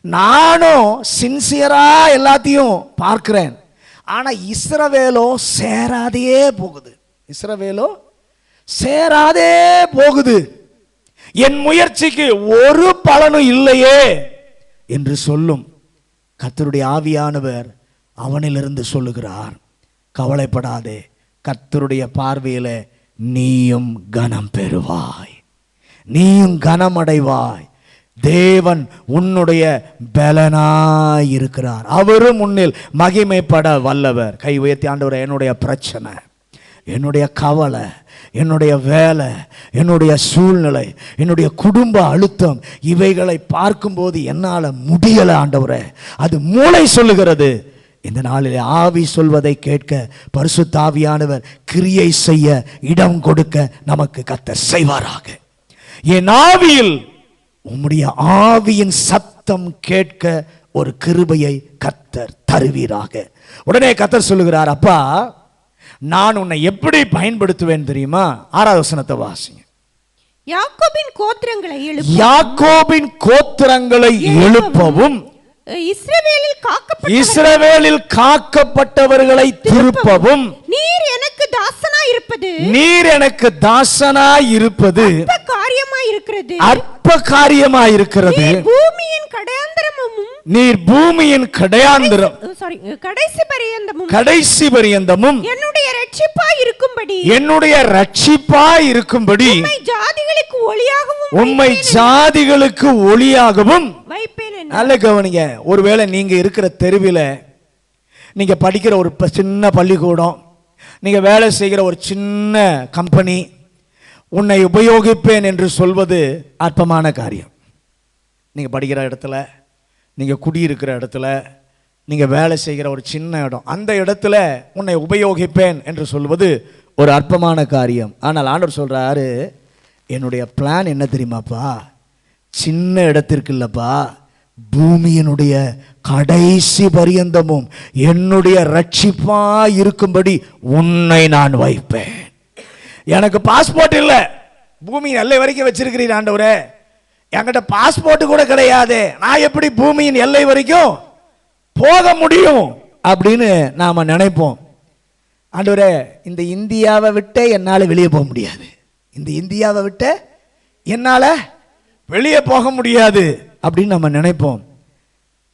நானும் சின்சியரா எல்லாத்தையும் பார்க்கிறேன். ஆனா இஸ்ரவேலோ சேராதே போகுது. இஸ்ரவேலோ சேராதே போகுது. என் முயற்சிக்கு ஒரு பலனும் இல்லையே என்று சொல்லும் கர்த்தருடைய ஆவியானவர் அவனிலிருந்து சொல்லுகிறார், கவலைப்படாதே, கர்த்தருடைய பார்வையில நீயும் கனம் பெறுவாய், நீயும் கனமடைவாய். தேவன் உன்னுடைய பலனாய் இருக்கிறார். அவரும் உன்னில் மகிமைப்பட வல்லவர். கை உயர்த்தி, ஆண்டவரே, என்னுடைய பிரச்சனை, என்னுடைய கவலை, என்னுடைய வேலை, என்னுடைய சூழ்நிலை, என்னுடைய குடும்ப அழுத்தம், இவைகளை பார்க்கும்போது என்னால் முடியலை ஆண்டவரே. அது மூளை சொல்லுகிறது. இந்த நாளில் ஆவி சொல்வதை கேட்க பரிசுத்த ஆவியானவர் கிரியை செய்ய இடம் கொடுக்க நமக்கு கர்த்தர் செய்வாராக. என் ஆவியில் உம்முடைய ஆவியின் சத்தம் கேட்க ஒரு கிருபையை கர்த்தர் தருவீராக. உடனே கர்த்தர் சொல்லுகிறார், அப்பா, நான் உன்னை எப்படி பயன்படுத்துவேன் தெரியுமா? 6வது வசனத்தை வாசிங்க. யாக்கோபின் கோத்திரங்களை எழுப்பவும் இஸ்ரவேலில் காக்கப்பட்டவர்களை திருப்பவும் நீர் எனக்கு தாசனாய் இருப்பது அற்ப காரியமாயிருக்கிறது. நீர் பூமியின் கடைசி பரியந்தமும் என்னுடைய ரட்சிப்பாய் இருக்கும்படி உம்மை ஜாதிகளுக்கு ஒளியாகவும் நல்ல கவனிங்க. ஒருவேளை நீங்க இருக்கிற தெருவில், நீங்க படிக்கிற ஒரு சின்ன பள்ளிக்கூடம், நீங்க வேலை செய்கிற ஒரு சின்ன கம்பெனி உன்னை உபயோகிப்பேன் என்று சொல்வது அற்பமான காரியம். நீங்க படிக்கிற இடத்துல, நீங்க குடியிருக்கிற இடத்துல, நீங்க வேலை செய்கிற ஒரு சின்ன இடம், அந்த இடத்துல உன்னை உபயோகிப்பேன் என்று சொல்வது ஒரு அற்பமான காரியம். ஆனால் ஆண்டவர் சொல்றாரு, என்னுடைய பிளான் என்ன தெரியுமாப்பா? சின்ன இடத்திற்கு இல்லப்பா, பூமியினுடைய கடைசி பரியந்தமும் என்னுடைய ரட்சிப்பா இருக்கும்படி உன்னை நான் வைப்பேன். எனக்கு பாஸ்போர்ட் இல்லை, பூமியின் எல்லை வரைக்கும் வச்சிருக்கிறீர் ஆண்டவரே, என்கிட்ட பாஸ்போர்ட் கூட கிடையாது, நான் எப்படி பூமியின் எல்லை வரைக்கும் போக முடியும் அப்படின்னு நாம நினைப்போம். ஆண்டவரே, இந்த இந்தியாவை விட்டு என்னால் வெளியே போக முடியாது, இந்த இந்தியாவை விட்டு என்னால் வெளியே போக முடியாது அப்படின்னு நம்ம நினைப்போம்.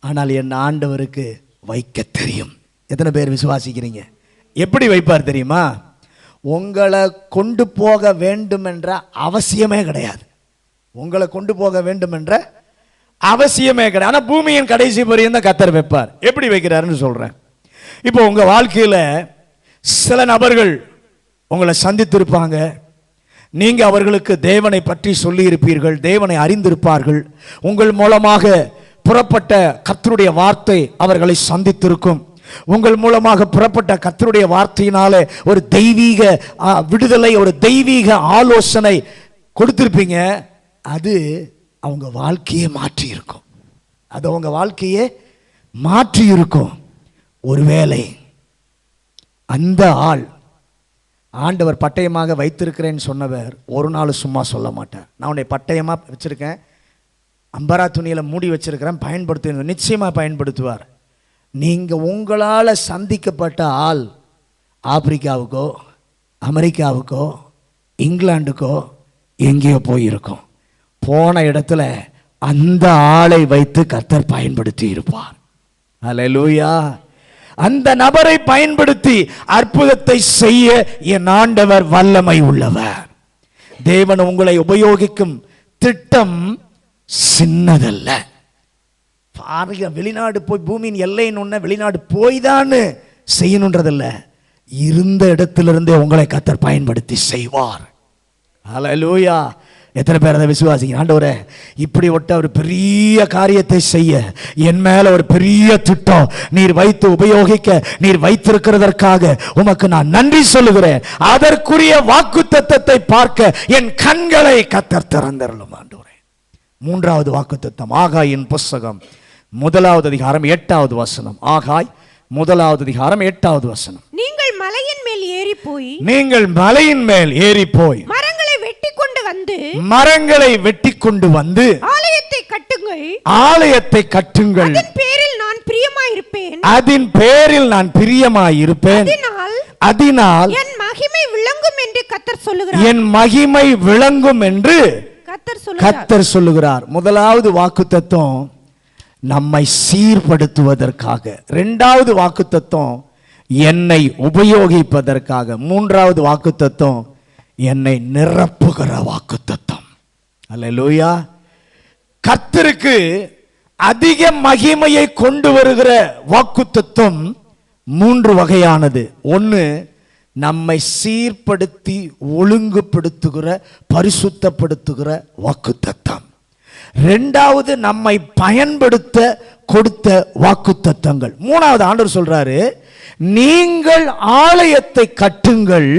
ஆனால் என் ஆண்டவருக்கு வைக்க தெரியும். எத்தனை பேர் விசுவாசிக்கிறீங்க? எப்படி வைப்பார் தெரியுமா? உங்களை கொண்டு போக வேண்டும் என்ற அவசியமே கிடையாது. உங்களை கொண்டு போக வேண்டும் என்ற அவசியமே கிடையாது. ஆனால் பூமியின் கடைசி பரியந்தம் கர்த்தர் வைப்பார். எப்படி வைக்கிறாருன்னு சொல்றேன். இப்போ உங்க வாழ்க்கையில் சில நபர்கள் உங்களை சந்தித்திருப்பாங்க. நீங்க அவர்களுக்கு தேவனை பற்றி சொல்லி இருப்பீர்கள், தேவனை அறிந்திருப்பார்கள். உங்கள் மூலமாக புறப்பட்ட கர்த்தருடைய வார்த்தை அவர்களை சந்தித்திருக்கும். உங்கள் மூலமாக புறப்பட்ட கர்த்தருடைய வார்த்தையினாலே ஒரு தெய்வீக விடுதலை, ஒரு தெய்வீக ஆலோசனை கொடுத்திருப்பீங்க. அது அவங்க வாழ்க்கையே மாற்றி இருக்கும். அது அவங்க வாழ்க்கையே மாற்றி இருக்கும். ஒருவேளை அந்த ஆள் ஆண்டவர் பட்டயமாக வைத்திருக்கிறேன்னு சொன்னவர் ஒரு நாள் சும்மா சொல்ல மாட்டார். நான் உன்னை பட்டயமாக வச்சிருக்கேன், அம்பரா துணியில் மூடி வச்சிருக்கிறேன், பயன்படுத்த நிச்சயமாக பயன்படுத்துவார். நீங்கள் உங்களால் சந்திக்கப்பட்ட ஆள் ஆப்பிரிக்காவுக்கோ அமெரிக்காவுக்கோ இங்கிலாந்துக்கோ எங்கேயோ போயிருக்கும். போன இடத்துல அந்த ஆளை வைத்து கர்த்தர் பயன்படுத்தி இருப்பார். அல்லேலூயா. அந்த நபரை பயன்படுத்தி அற்புதத்தை செய்ய என் ஆண்டவர் வல்லமை உள்ளவர். தேவன் உங்களை உபயோகிக்கும் திட்டம் சின்னதல்ல. பாருங்க, வெளிநாடு போய் பூமியின் எல்லைன்னு வெளிநாடு போய் தான் செய்யணுன்றதில்ல, இருந்த இடத்திலிருந்தே உங்களை கர்த்தர் பயன்படுத்தி செய்வார். அல்லேலூயா. எத்தனை பேர் அதை விசுவாசிங்க? ஆண்டவரே, இப்படி ஒரு பெரிய காரியத்தை செய்ய என் மேல ஒரு பெரிய திட்டம் நீர் வைத்து உபயோகிக்க நீர் வைத்திருக்கிறதற்காக உமக்கு நான் நன்றி சொல்லுகிறேன். அதற்குரிய வாக்குத்தத்தத்தை பார்க்க என் கண்களை கர்த்தர் திறந்தருளும் ஆண்டவரே. 3வது வாக்குத்தத்தம் ஆகாயின் புஸ்தகம் 1வது அதிகாரம் 8வது வசனம். ஆகாய் 1வது அதிகாரம் 8வது வசனம். நீங்கள் மலையின் மேல் ஏறி போய் நீங்கள் மலையின் மேல் ஏறி போய் மரங்களை வெட்டி கொண்டு வந்து ஆலயத்தை கட்டுங்கள். ஆலயத்தை கட்டுங்கள். அதன் பேரில் நான் பிரியமாயிருப்பேன். அதன் பேரில் நான் பிரியமாயிருப்பேன். அதனால் என் மகிமை விளங்கும் என்று கர்த்தர் சொல்லுகிறார். என் மகிமை விளங்கும் என்று கர்த்தர் சொல்லுகிறார். முதலாவது வாக்குத்தத்தம் நம்மை சீர்படுத்துவதற்காக, இரண்டாவது வாக்குத்தத்தம் என்னை உபயோகிப்பதற்காக, மூன்றாவது வாக்குத்தத்தம் என்னை நிரப்புகிற வாக்குத்தத்தம். அல்லேலூயா. கர்த்தருக்கு அதிக மகிமையை கொண்டு வருகிற வாக்குத்தத்தம் மூன்று வகையானது. ஒன்று, நம்மை சீர்படுத்தி ஒழுங்குபடுத்துகிற பரிசுத்தப்படுத்துகிற வாக்குத்தத்தம். இரண்டாவது, நம்மை பயன்படுத்த கொடுத்த வாக்குத்தத்தங்கள். மூணாவது, ஆண்டவர் சொல்றாரு, நீங்கள் ஆலயத்தை கட்டுங்கள்,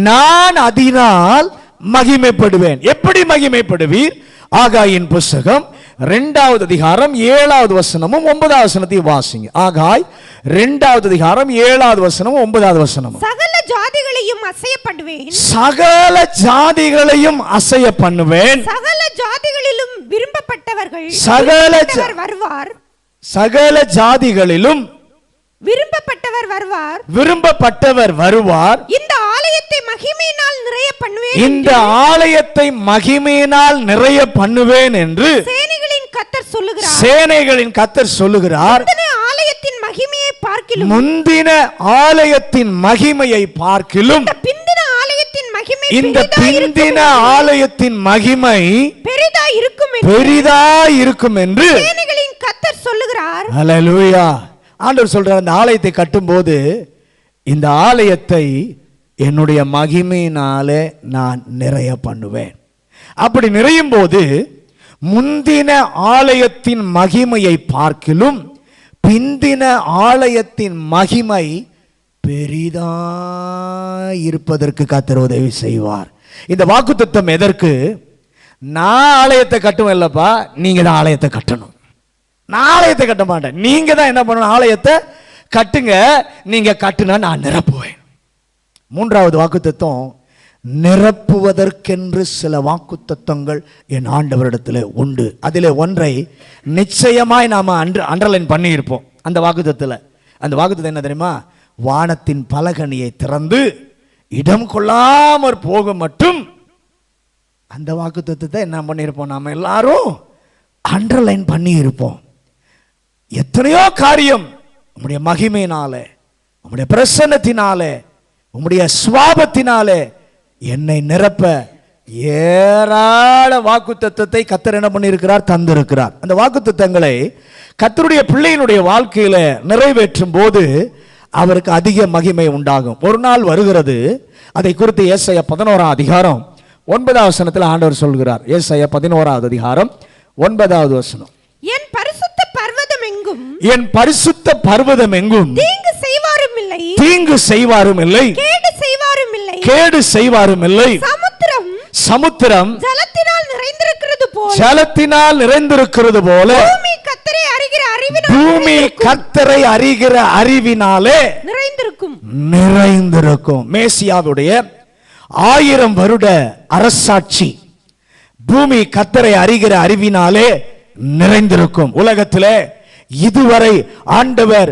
நான் அதனால் மகிமைப்படுவேன். எப்படி மகிமைப்படுவீர்? ஆகாயின் புஸ்தகம் 2வது அதிகாரம் 7வது வசனமும் 9வது வசனத்தையும் வாசிங்க. ஆகாய் 2வது அதிகாரம் 7வது வசனமும் 9வது வசனமும். சகல ஜாதிகளையும் அசைய பண்ணுவேன். சகல ஜாதிகளையும் அசைய பண்ணுவேன். சகல ஜாதிகளிலும் விரும்பப்பட்டவர்கள் வருவார். சகல ஜாதிகளிலும் விரும்பப்பட்டவர் வருவார். இந்த ஆலயத்தை மகிமையினால் நிறைய பண்ணுவேன். இந்த ஆலயத்தை மகிமையினால் நிறைய பண்ணுவேன் என்று சேனைகளின் கர்த்தர் சொல்லுகிறார். சேனைகளின் கர்த்தர் சொல்லுகிறார். ஆலயத்தின் மகிமையை பார்க்கிலும், முந்தின ஆலயத்தின் மகிமையை பார்க்கிலும், இந்த பிந்தின ஆலயத்தின் மகிமை பெரிதா இருக்கும் என்று சேனைகளின் கர்த்தர் சொல்லுகிறார். அல்லேலூயா. ஆண்டவர் சொல்றார், அந்த ஆலயத்தை கட்டும்போது இந்த ஆலயத்தை என்னுடைய மகிமையினாலே நான் நிறைய பண்ணுவேன். அப்படி நிறையும் போது முந்தின ஆலயத்தின் மகிமையை பார்க்கிலும் பிந்தின ஆலயத்தின் மகிமை பெரிதா இருப்பதற்கு கர்த்தர் உதவி செய்வார். இந்த வாக்குத்தத்தம் எதற்கு? நான் ஆலயத்தை கட்டுவேன் இல்லப்பா, நீங்க தான் ஆலயத்தை கட்டணும். நான் ஆலயத்தை கட்ட மாட்டேன், நீங்க தான் என்ன பண்ணணும்? ஆலயத்தை கட்டுங்க. நீங்க கட்டுனா நான் நிரப்புவேன். மூன்றாவது வாக்குத்தத்தம், நிரப்புவதற்கென்று சில வாக்குத்தத்தங்கள் என் ஆண்டவரிடத்தில் உண்டு. அதிலே ஒன்றை நிச்சயமாய் நாம அண்டர்லைன் பண்ணி இருப்போம். அந்த வாக்குத்தத்தத்தில் அந்த வாக்குத்தத்தம் என்ன தெரியுமா? வானத்தின் பலகணியை திறந்து இடம் கொள்ளாமற் போக மட்டும். அந்த வாக்குத்தத்தத்தை என்ன பண்ணியிருப்போம்? நாம எல்லாரும் அண்டர்லைன் பண்ணி இருப்போம். எத்தனையோ காரியம் உம்முடைய மகிமையினாலே, உம்முடைய பிரசன்னத்தினாலே, உம்முடைய சுவாபத்தினாலே என்னை நிரப்ப ஏராள வாக்குத்தத்தத்தை கர்த்தர் என்ன பண்ணியிருக்கிறார்? தந்திருக்கிறார். அந்த வாக்குத்தத்தங்களை கர்த்தருடைய பிள்ளையினுடைய வாழ்க்கையில நிறைவேற்றும் போது அவருக்கு அதிக மகிமை உண்டாகும். ஒரு நாள் வருகிறது, அதை குறித்து ஏசாயா 11ஆம் அதிகாரம் 9வது வசனத்தில் ஆண்டவர் சொல்கிறார். ஏசாயா 11வது அதிகாரம் 9வது வசனம். என் பரிசுத்த பர்வதம் எங்கும், என் பரிசுத்த பர்வதம் எங்கும் தீங்கு செய்வாரும் இல்லை, தீங்கு செய்வாரும் இல்லை, கேடு செய்வாரும் இல்லை, கேடு செய்வாரும் இல்லை. சமுத்திரம், சமுத்திரம் ஜலத்தினால் நிறைந்திருக்கிறது போல, ஜலத்தினால் நிறைந்திருக்கிறது போல, பூமி கர்த்தரை அறிகிற அறிவினாலே, பூமி கர்த்தரை அறிகிற அறிவினாலே நிறைந்திருக்கும். நிறைந்திருக்கும். மேசியாவுடைய 1000 வருட அரசாட்சி பூமி கர்த்தரை அறிகிற அறிவினாலே நிறைந்திருக்கும். உலகத்திலே இதுவரை ஆண்டவர்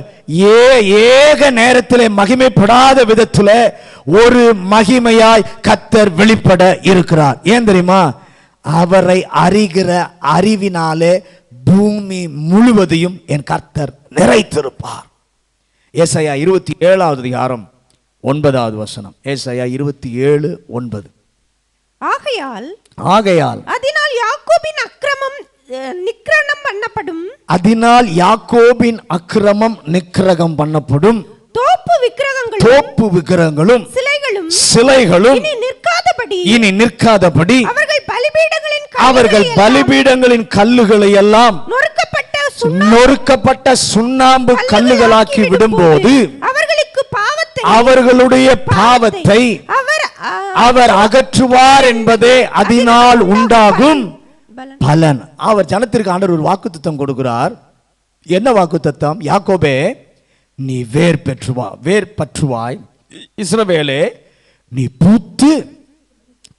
ஏக நேரத்திலே மகிமைப்படாத விதத்திலே ஒரு மகிமையாய் கர்த்தர் வெளிப்பட இருக்கிறார். ஏன் தெரியுமா? அவரை அறிகிற அறிவினாலே பூமி முழுவதையும் என் கர்த்தர் நிறைத்திருப்பார். ஏசாயா 27வது அதிகாரம் 9வது வசனம். ஏசாயா 27:9. ஆகையால் அதனால் யாக்கோபின் அக்கிரமம் நிக்கிரகம் பண்ணப்படும், அதனால் யாக்கோபின் அக்கிரமம் நிக்கிரகம் பண்ணப்படும், தோப்பு விக்கிரகங்களும் சிலைகளும் இனி நிற்காதபடி அவர்கள் பலிபீடங்களின் கல்லுகளை எல்லாம் நொறுக்கப்பட்ட சுண்ணாம்பு கல்லுகளாக்கி விடும்போது அவர்களுடைய பாவத்தை அவர் அகற்றுவார் என்பதே அதனால் உண்டாகும் பலன். அவர் ஜனத்திற்கு ஆண்டவர் ஒரு வாக்குத்தத்தம் கொடுக்கிறார். என்ன வாக்குத்தத்தம்? யாக்கோபே, நீ வேர் பற்றுவாய், இஸ்ரவேலே, நீ பூத்து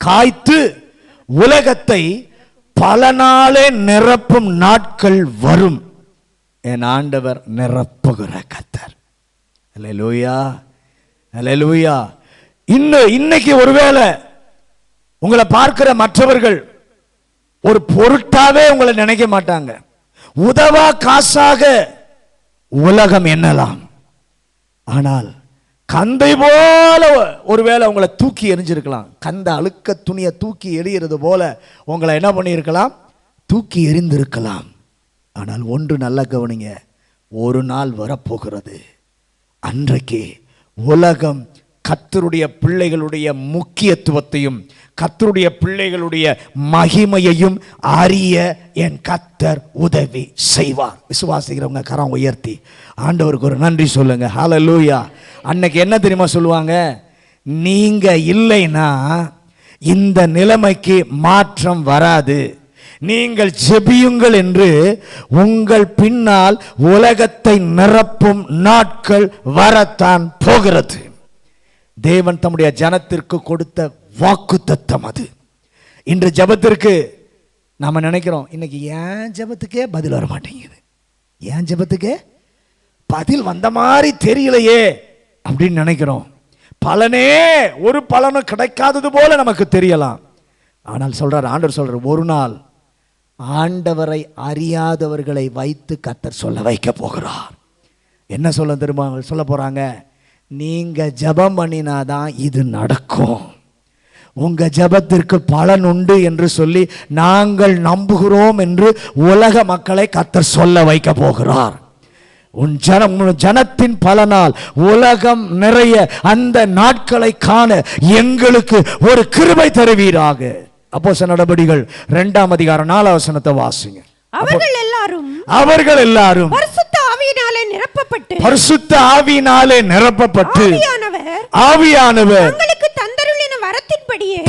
காய்த்து உலகத்தை பல நாளே நிரப்பும் நாட்கள் வரும். என் ஆண்டவர் நிரப்புகிற கர்த்தர். அல்லேலூயா, அல்லேலூயா. இன்னைக்கு ஒருவேளை உங்களை பார்க்கிற மற்றவர்கள் ஒரு பொருட்டாவே உங்களை நினைக்க மாட்டாங்க. உதவா காசாக உலகம் எண்ணலாம். ஆனால் கந்தை போல ஒருவேளை உங்களை தூக்கி எறிஞ்சிருக்கலாம். கந்த அழுக்க துணியை தூக்கி எறிகிறது போல உங்களை என்ன பண்ணியிருக்கலாம்? தூக்கி எறிந்திருக்கலாம். ஆனால் ஒன்று நல்ல கவனிங்க, ஒரு நாள் வரப்போகிறது. அன்றைக்கு உலகம் கர்த்தருடைய பிள்ளைகளுடைய முக்கியத்துவத்தையும் கர்த்தருடைய பிள்ளைகளுடைய மகிமையையும் அறிய என் கர்த்தர் உதவி செய்வார். விசுவாசிக்கிறவங்க கரம் உயர்த்தி ஆண்டவருக்கு ஒரு நன்றி சொல்லுங்க. ஹல்லேலூயா. அன்னைக்கு என்ன தெரியுமா சொல்லுவாங்க? நீங்க இல்லைன்னா இந்த நிலைமைக்கு மாற்றம் வராது. நீங்கள் ஜெபியுங்கள் என்று உங்கள் பின்னால் உலகத்தை நிரப்பும் நாட்கள் வரத்தான் போகிறது. தேவன் தம்முடைய ஜனத்திற்கு கொடுத்த வாக்குத்தத்தம் அது. இன்று ஜெபத்திற்கு நாம நினைக்கிறோம், இன்னைக்கு ஏன் ஜெபத்துக்கே பதில் வர மாட்டேங்குது, ஏன் ஜெபத்துக்கே பதில் வந்த மாதிரி தெரியலையே அப்படின்னு நினைக்கிறோம். பலனே ஒரு பலனும் கிடைக்காதது போல நமக்கு தெரியலாம். ஆனால் சொல்றார், ஆண்டவர் சொல்றார், ஒரு நாள் ஆண்டவரை அறியாதவர்களை வைத்து கர்த்தர் சொல்ல வைக்க போகிறார். என்ன சொல்ல தெரியுமா சொல்ல போறாங்க? நீங்க ஜெபம் பண்ணினாதான் இது நடக்கும், உங்க ஜெபத்திற்கு பலன் உண்டு என்று சொல்லி நாங்கள் நம்புகிறோம் என்று உலக மக்களை கர்த்தர் சொல்ல வைக்க போகிறார். உன் ஜனத்தின் பலனால் உலகம் நிறைய அந்த நாட்களை காண எங்களுக்கு ஒரு கிருபை தருவீராக. அப்போஸ்தலர் நடபடிகள் 2ஆம் அதிகாரம் 4ஆம் வசனத்தை வாசிங்க. அவர்கள் எல்லாரும் பரிசுத்த ஆவியினாலே நிரப்பப்பட்டு ஆவியானவர்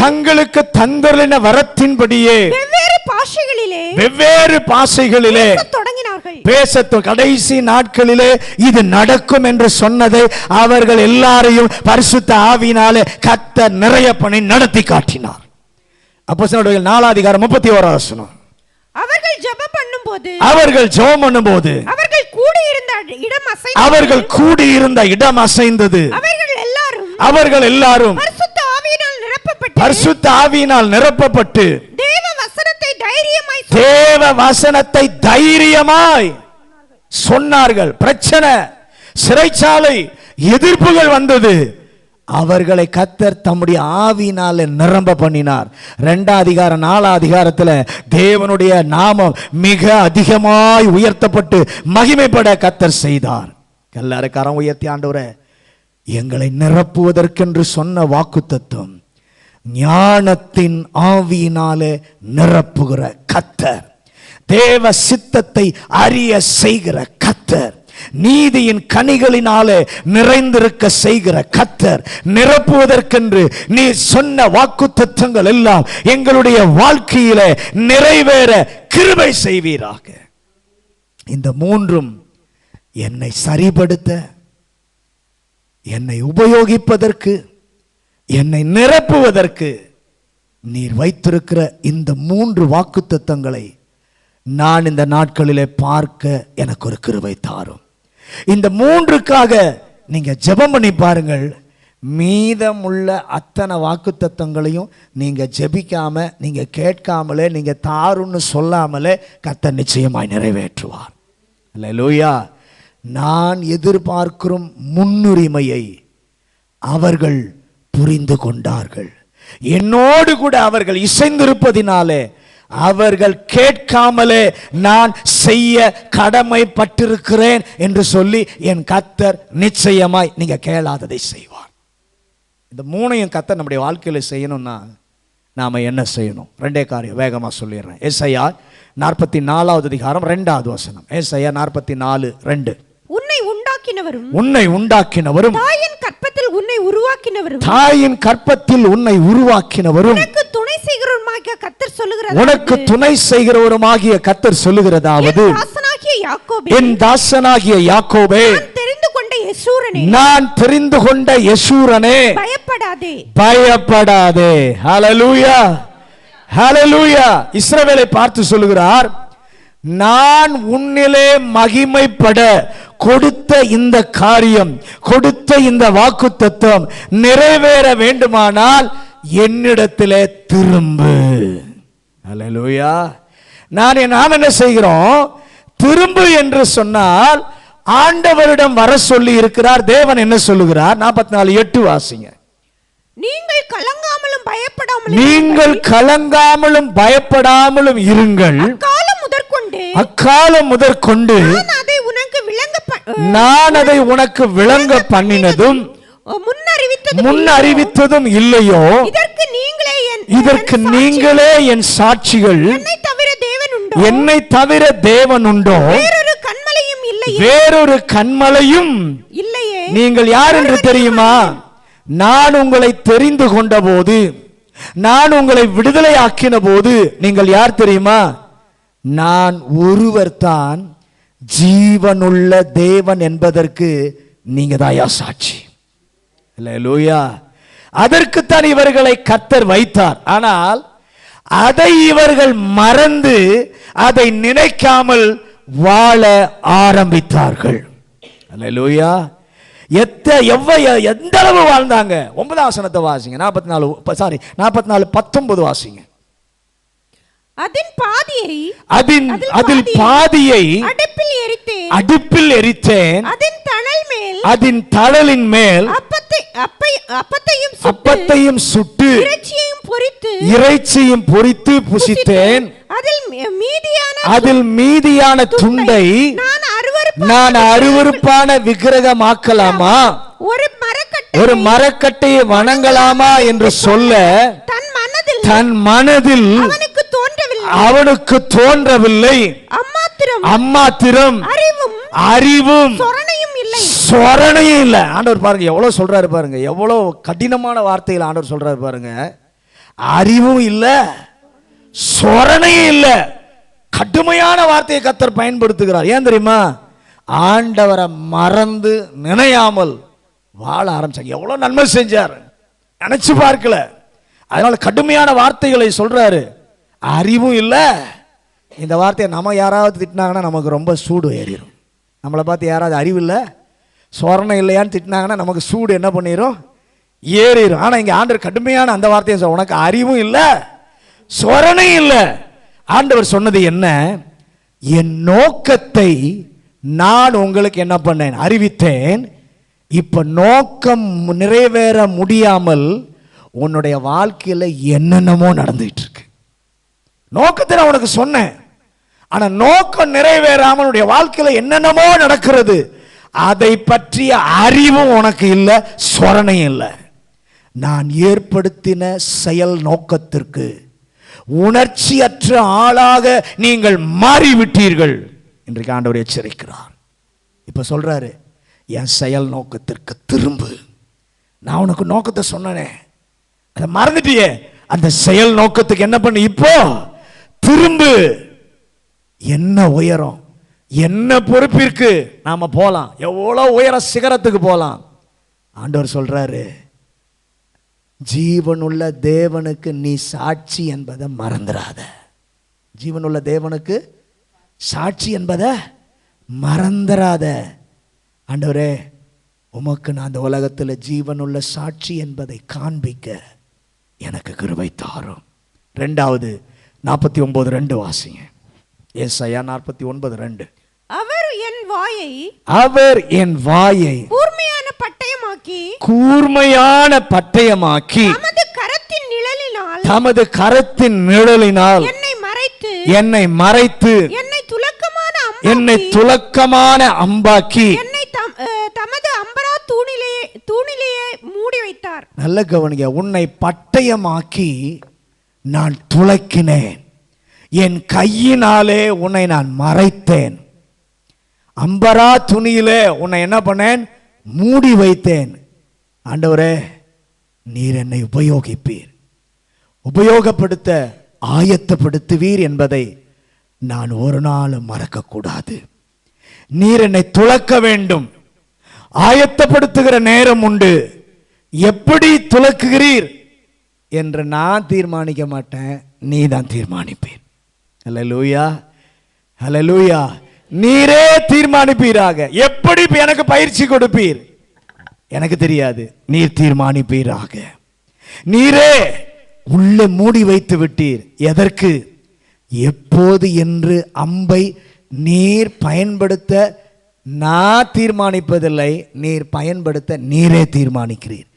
தங்களுக்கு தந்தருளின வரத்தின்படியே வெவ்வேறு பாஷைகளிலே பேசத் கடைசி நாட்களிலே இது நடக்கும் என்று சொன்னதை அவர்கள் எல்லாரையும் பரிசுத்த ஆவியினாலே கர்த்தர் நிறைய பண்ணி நடத்தி காட்டினார். அப்போஸ்தலர் 4ஆம் அதிகாரம் 31ஆம் வசனம். அவர்கள் ஜெபம் பண்ணும்போது அவர்கள் கூடியிருந்த இடம் அசைந்தது. அவர்கள் எல்லாரும் பரிசுத்த ஆவியினால் நிரப்பப்பட்டு தேவ வசனத்தை தைரியமாய் சொன்னார்கள். பிரச்சனை, சிறைச்சாலை, எதிர்ப்புகள் வந்தது. அவர்களை கர்த்தர் தம்முடைய ஆவியினால நிரம்ப பண்ணினார். 2ஆம் அதிகாரம் 4ஆம் அதிகாரத்தில் தேவனுடைய நாமம் மிக அதிகமாய் உயர்த்தப்பட்டு மகிமைப்பட கர்த்தர் செய்தார். எல்லாரும் கரம் உயர்த்தி, ஆண்டவரே எங்களை நிரப்புவதற்கென்று சொன்ன வாக்குத்தத்தம் ஞானத்தின் ஆவியினாலே நிரப்புகிற கர்த்தர், தேவ சித்தத்தை அறிய செய்கிற கர்த்தர், நீதியின் கனிகளினாலே நிறைந்திருக்க செய்கிற கர்த்தர், நிரப்புவதற்கென்று நீ சொன்ன வாக்குத்தத்தங்கள் எல்லாம் எங்களுடைய வாழ்க்கையிலே நிறைவேற கிருபை செய்வீராக. இந்த மூன்றும் என்னை சரிபடுத்த, என்னை உபயோகிப்பதற்கு, என்னை நிரப்புவதற்கு நீர் வைத்திருக்கிற இந்த 3 வாக்குத்தத்தங்களை நான் இந்த நாட்களிலே பார்க்க எனக்கு ஒரு கிருபை தாரும். இந்த 3க்காக நீங்க ஜெபம் பண்ணி பாருங்கள். மீதமுள்ள அத்தனை வாக்குத்தத்தங்களையும் நீங்க ஜெபிக்காம, நீங்க கேட்காமலே, நீங்க தாருன்னு சொல்லாமலே கர்த்தர் நிச்சயமாய் நிறைவேற்றுவார். அல்லேலூயா. நான் எதிர்பார்க்கும் முன்னுரிமையை அவர்கள் புரிந்து கொண்டார்கள். என்னோடு கூட அவர்கள் இசைந்திருப்பதினாலே அவர்கள் கேட்காமலே நான் செய்ய கடமைப்பட்டிருக்கிறேன் என்று சொல்லி என் கர்த்தர் நிச்சயமாய் நீங்க கேளாததை செய்வார். இந்த 3ஐயும் கர்த்தர் நம்முடைய வாழ்க்கையில செய்யணும்னா நாம என்ன செய்யணும்? 2 காரியம் வேகமா சொல்லிடுறேன். ஏசாயா 44ஆவது அதிகாரம் 2ஆவது வசனம். ஏசாயா 44:2. உன்னை உண்டாக்கினவரும் தாயின் கற்பத்தில் உன்னை உருவாக்கினவரும் உனக்கு துணை செய்கிறவருமாகிய கர்த்தர் சொல்லுகிறதாவது, என் தாசனாகிய யாக்கோபே யெஷூரனே, நான் தெரிந்து கொண்ட யெஷூரனே, பயப்படாதே. பயப்படாதே. ஹalleluya, ஹalleluya. இஸ்ரவேலை பார்த்து சொல்லுகிறார், நான் உன்னிலே மகிமைப்பட கொடுத்த இந்த காரியம், கொடுத்த இந்த வாக்குத்தத்தம் நிறைவேற வேண்டுமானால் என்னிடத்திலே திரும்பு. ஹalleluya. நாம் என்ன செய்கிறோம்? திரும்பு என்று சொன்னால் ஆண்டவரிடம் வர சொல்லி இருக்கிறார். தேவன் என்ன சொல்லுகிறார்? 44:8 வாசிங்க. நீங்கள் கலங்காமலும் பயப்படாமலும் நீங்கள் கலங்காமலும் பயப்படாமலும் இருங்கள். அக்காலம் முதற்கொண்டு நான் அதை உனக்கு விளங்க பண்ணினதும் முன்னறிவித்ததும் இல்லையோ, இதற்கு நீங்களே என் சாட்சிகள். என்னை தவிர தேவன் உண்டோ? வேறொரு கன்மலையும் இல்லையே. நீங்கள் யார் என்று தெரியுமா? நான் உங்களை தெரிந்து கொண்ட போது, நான் உங்களை விடுதலை ஆக்கின போது நீங்கள் யார் தெரியுமா? நான் ஒருவர் தான் ஜீவனுள்ள தேவன் என்பதற்கு நீங்க தாயா சாட்சி. அல்லேலூயா. அதற்குத்தான் இவர்களை கர்த்தர் வைத்தார். ஆனால் அதை இவர்கள் மறந்து அதை நினைக்காமல் வாழ ஆரம்பித்தார்கள். அல்லேலூயா. எந்த அளவு வாழ்ந்தாங்க? 9ஆம் வசனத்தை வாசிங்க. 44:19 வாசிங்க. அதில் பாதியை அடுப்பில் எரித்தேன். அதன் தணலின் மேல் அப்பத்தையும் சுட்டு இறைச்சியும் பொரித்து புசித்தேன். அதில் மீதியான துண்டை நான் அருவருப்பான விக்கிரகமாக்கலாமா, ஒரு மரக்கட்டையை வணங்கலாமா என்று சொல்ல தன் மனதில் அவனுக்கு தோன்றவில்லை. அம்மாத்திரம் அறிவும் சொரணையும் இல்லை. ஆண்டவர் பாருங்க எவ்வளவு சொல்றாரு பாருங்க, எவ்வளவு கடினமான வார்த்தையில் ஆண்டவர் சொல்றாரு பாருங்க. அறிவும் இல்ல, சொரணையும் இல்ல. கடுமையான வார்த்தையை கர்த்தர் பயன்படுத்துகிறார். ஏன் தெரியுமா? ஆண்டவரை மறந்து நினையாமல் வாழ ஆரம்பிச்சாங்க. எவ்வளவு நன்மை செஞ்சார் நினைச்சு பார்க்கல. அதனால கடுமையான வார்த்தைகளை சொல்றாரு. அறிவும் இல்ல. இந்த வார்த்தையை நம்ம யாராவது திட்டினாங்கன்னா நமக்கு ரொம்ப சூடு ஏறிடும். நம்மளை பார்த்து யாராவது அறிவு இல்லை, சொரணை இல்லையான்னு திட்டினாங்கன்னா நமக்கு சூடு என்ன பண்ணிடும்? ஏறிடும். ஆனால் இங்கே ஆண்டவர் கடுமையான அந்த வார்த்தையை சொல்ல, உனக்கு அறிவும் இல்லை, சொரணை இல்லை. ஆண்டவர் சொன்னது என்ன? என் நோக்கத்தை நான் உங்களுக்கு என்ன பண்ணேன்? அறிவித்தேன். இப்ப நோக்கம் நிறைவேற முடியாமல் உன்னுடைய வாழ்க்கையில் என்னென்னமோ நடந்துட்டு இருக்கு. நோக்கத்தை நான் உனக்கு சொன்னேன், ஆனா நோக்கம் நிறைவேறாமல் உன்னுடைய வாழ்க்கையில் என்னென்னமோ நடக்கிறது. அதை பற்றிய அறிவும் உனக்கு இல்லை, சொரணையும் இல்லை. நான் ஏற்படுத்தின செயல் நோக்கத்திற்கு உணர்ச்சியற்ற ஆளாக நீங்கள் மாறிவிட்டீர்கள். இன்றைக்கு ஆண்டவர் எச்சரிக்கிறார். இப்ப சொல்றாரு, என் செயல் நோக்கத்திற்கு திரும்பு. நான் உனக்கு நோக்கத்தை சொன்னனே, அதை மறந்துட்டியே. அந்த செயல் நோக்கத்துக்கு என்ன பண்ணு? இப்போ திரும்பு. என்ன உயரம், என்ன பொறுப்பிற்கு நாம போலாம், எவ்வளவு உயர சிகரத்துக்கு போலாம். ஆண்டவர் சொல்றாரு, ஜீவனுள்ள தேவனுக்கு நீ சாட்சி என்பதை மறந்துடாத. ஜீவனுள்ள தேவனுக்கு சாட்சி என்பதை மறந்துடாத. ஆண்டவரே, உமக்கு நான் அந்த உலகத்தில் ஜீவனுள்ள சாட்சி என்பதை காண்பிக்க எனக்கு கிருபை தாரும். ரெண்டாவது 49:2 வாசிங்க. ஏசாயா 49:2. அவர் என் வாயை கூர்மையான பட்டயமாக்கி தமது கரத்தின் நிழலினால் என்னை மறைத்து என்னை துலக்கமான அம்பாக்கி தமது அம்பரா தூணிலேயே மூடி வைத்தார். நல்ல கவனிங்க. உன்னை பட்டயமாக்கி நான் துலக்கினேன், என் கையினாலே உன்னை நான் மறைத்தேன், அம்பரா துணியிலே உன்னை என்ன பண்ணேன்? மூடி வைத்தேன். ஆண்டவரே, நீர் என்னை உபயோகிப்பீர், உபயோகப்படுத்த ஆயத்தப்படுத்துவீர் என்பதை நான் ஒரு நாளும் மறக்கக்கூடாது. நீர் என்னை துலக்க வேண்டும், ஆயத்தப்படுத்துகிற நேரம் உண்டு. எப்படி துலக்குகிறீர் என்று நான் தீர்மானிக்க மாட்டேன், நீ தான் தீர்மானிப்பீர். ஹல்லேலூயா, ஹல்லேலூயா. நீரே தீர்மானிப்பீராக. எப்படி எனக்கு பயிற்சி கொடுப்பீர் எனக்கு தெரியாது, நீர் தீர்மானிப்பீராக. நீரே உள்ளே மூடி வைத்து விட்டீர். எதற்கு? எப்போது என்று அம்பை நீர் பயன்படுத்த நான் தீர்மானிப்பதில்லை, நீர் பயன்படுத்த நீரே தீர்மானிக்கிறீர்.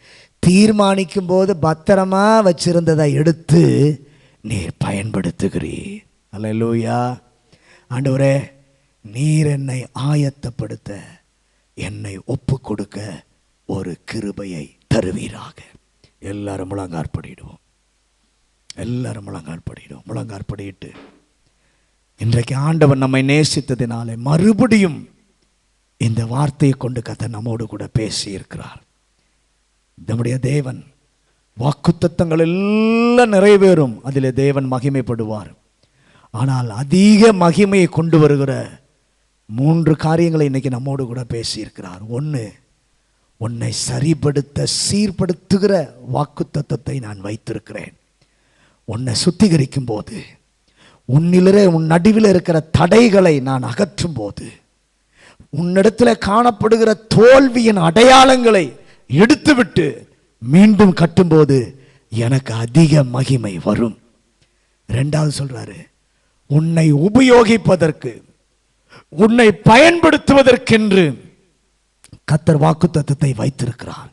தீர்மானிக்கும் போது பத்திரமா வச்சிருந்ததை எடுத்து நீர் பயன்படுத்துகிறீர். அல்லேலூயா. ஆண்டவரே, நீர் என்னை ஆயத்தப்படுத்த, என்னை ஒப்பு கொடுக்க ஒரு கிருபையை தருவீராக. எல்லாரும் முழங்காற்படிடுவோம். எல்லாரும் முழங்காற்படிடுவோம். முழங்காற்படிட்டு இன்றைக்கு ஆண்டவர் நம்மை நேசித்ததினாலே மறுபடியும் இந்த வார்த்தையை கொண்டு கர்த்தர் நம்மோடு கூட பேசி இருக்கிறார். நம்முடைய தேவன் வாக்குத்தத்தங்கள் எல்லாம் நிறைவேறும், அதில் தேவன் மகிமைப்படுவார். ஆனால் அதிக மகிமையை கொண்டு வருகிற 3 காரியங்களை இன்னைக்கு நம்மோடு கூட பேசியிருக்கிறார். 1, உன்னை சரிப்படுத்த சீர்படுத்துகிற வாக்குத்தத்தத்தை நான் வைத்திருக்கிறேன். உன்னை சுத்திகரிக்கும் போது, உன்னிலே உன் நடுவில் இருக்கிற தடைகளை நான் அகற்றும் போது, உன்னிடத்தில் காணப்படுகிற தோல்வியின் அடையாளங்களை எடுத்துவிட்டு மீண்டும் கட்டும்போது எனக்கு அதிக மகிமை வரும். 2வது சொல்றாரு, உன்னை உபயோகிப்பதற்கு, உன்னை பயன்படுத்துவதற்கென்று கர்த்தர் வாக்குத்தத்தத்தை வைத்திருக்கிறார்.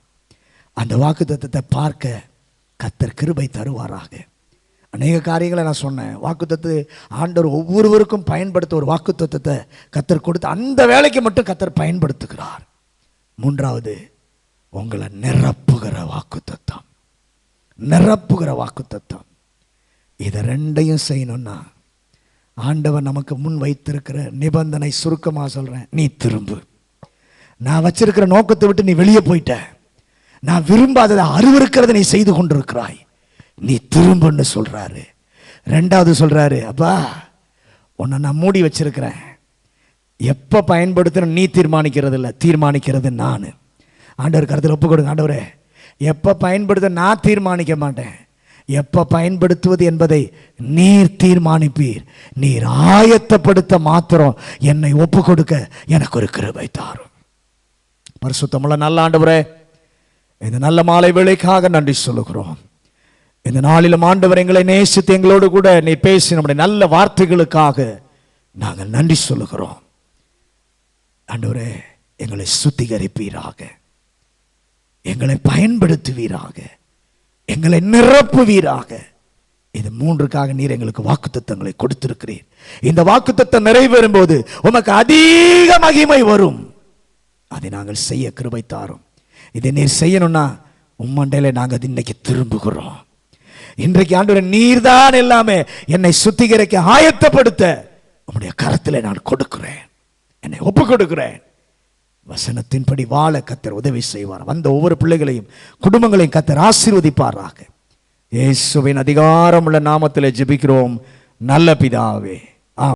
அந்த வாக்குத்தத்தத்தை பார்க்க கர்த்தர் கிருபை தருவாராக. அநேக காரியங்களை நான் சொன்னேன். வாக்குத்தத்தை ஆண்டவர் ஒவ்வொருவருக்கும் பயன்படுத்த ஒரு வாக்குத்தத்தத்தை கர்த்தர் கொடுத்து அந்த வேலைக்கு மட்டும் கர்த்தர் பயன்படுத்துகிறார். 3வது, உங்களை நிரப்புகிற வாக்குத்தத்தம். நிரப்புகிற வாக்குத்தத்தம். இதை 2ஐயும் செய்யணும்னா ஆண்டவர் நமக்கு முன் வைத்திருக்கிற நிபந்தனை சுருக்கமாக சொல்றேன், நீ திரும்பு. நான் வச்சிருக்கிற நோக்கத்தை விட்டு நீ வெளியே போயிட்ட. நான் விரும்பாததை அருவருக்கிறத நீ செய்து கொண்டிருக்கிறாய், நீ திரும்புன்னு சொல்றாரு. 2வது சொல்றாரு, அப்பா உன்னை நான் மூடி வச்சிருக்கிறேன். எப்போ பயன்படுத்துற நீ தீர்மானிக்கிறது இல்லை, தீர்மானிக்கிறது நான். ஆண்டவர் கருத்தில் ஒப்பு கொடுங்க. ஆண்டவரே, எப்போ பயன்படுத்த நான் தீர்மானிக்க மாட்டேன், எப்போ பயன்படுத்துவது என்பதை நீர் தீர்மானிப்பீர். நீர் ஆயத்தப்படுத்த மாத்திரம் என்னை ஒப்பு கொடுக்க எனக்கு ஒரு கிருபை தாரும். பரிசுத்தமுள்ள நல்ல ஆண்டவரே, இந்த நல்ல மாலை வேளைக்காக நன்றி சொல்லுகிறோம். இந்த நாளிலும் ஆண்டவர் எங்களை நேசித்து எங்களோடு கூட நீ பேசி நம்முடைய நல்ல வார்த்தைகளுக்காக நாங்கள் நன்றி சொல்லுகிறோம். ஆண்டவரே, எங்களை சுத்திகரிப்பீராக, எங்களை பயன்படுத்துவீராக, எங்களை நிரப்புவீராக. இது 3க்காக நீர் எங்களுக்கு வாக்குத்தத்தங்களை கொடுத்திருக்கிறீர். இந்த வாக்குத்தத்தம் நிறைவேறும் போது உமக்கு அதிக மகிமை வரும். அதை நாங்கள் செய்ய கிருபை தாரும். இதை நீர் செய்யணும்னா உம்மண்டையில நாங்கள் இன்னைக்கு திரும்புகிறோம். இன்றைக்கு ஆண்டவரே, நீர்தான் எல்லாமே. என்னை சுத்திகரிக்க ஆயத்தப்படுத்த உம்முடைய கரத்திலே நான் கொடுக்கிறேன், என்னை ஒப்பு கொடுக்கிறேன். வசனத்தின்படி வாழ கர்த்தர் உதவி செய்வார். வந்த ஒவ்வொரு பிள்ளைகளையும் குடும்பங்களையும் கர்த்தர் ஆசீர்வதிப்பாராக. இயேசுவின் அதிகாரமுள்ள நாமத்திலே ஜெபிக்கிறோம் நல்ல பிதாவே.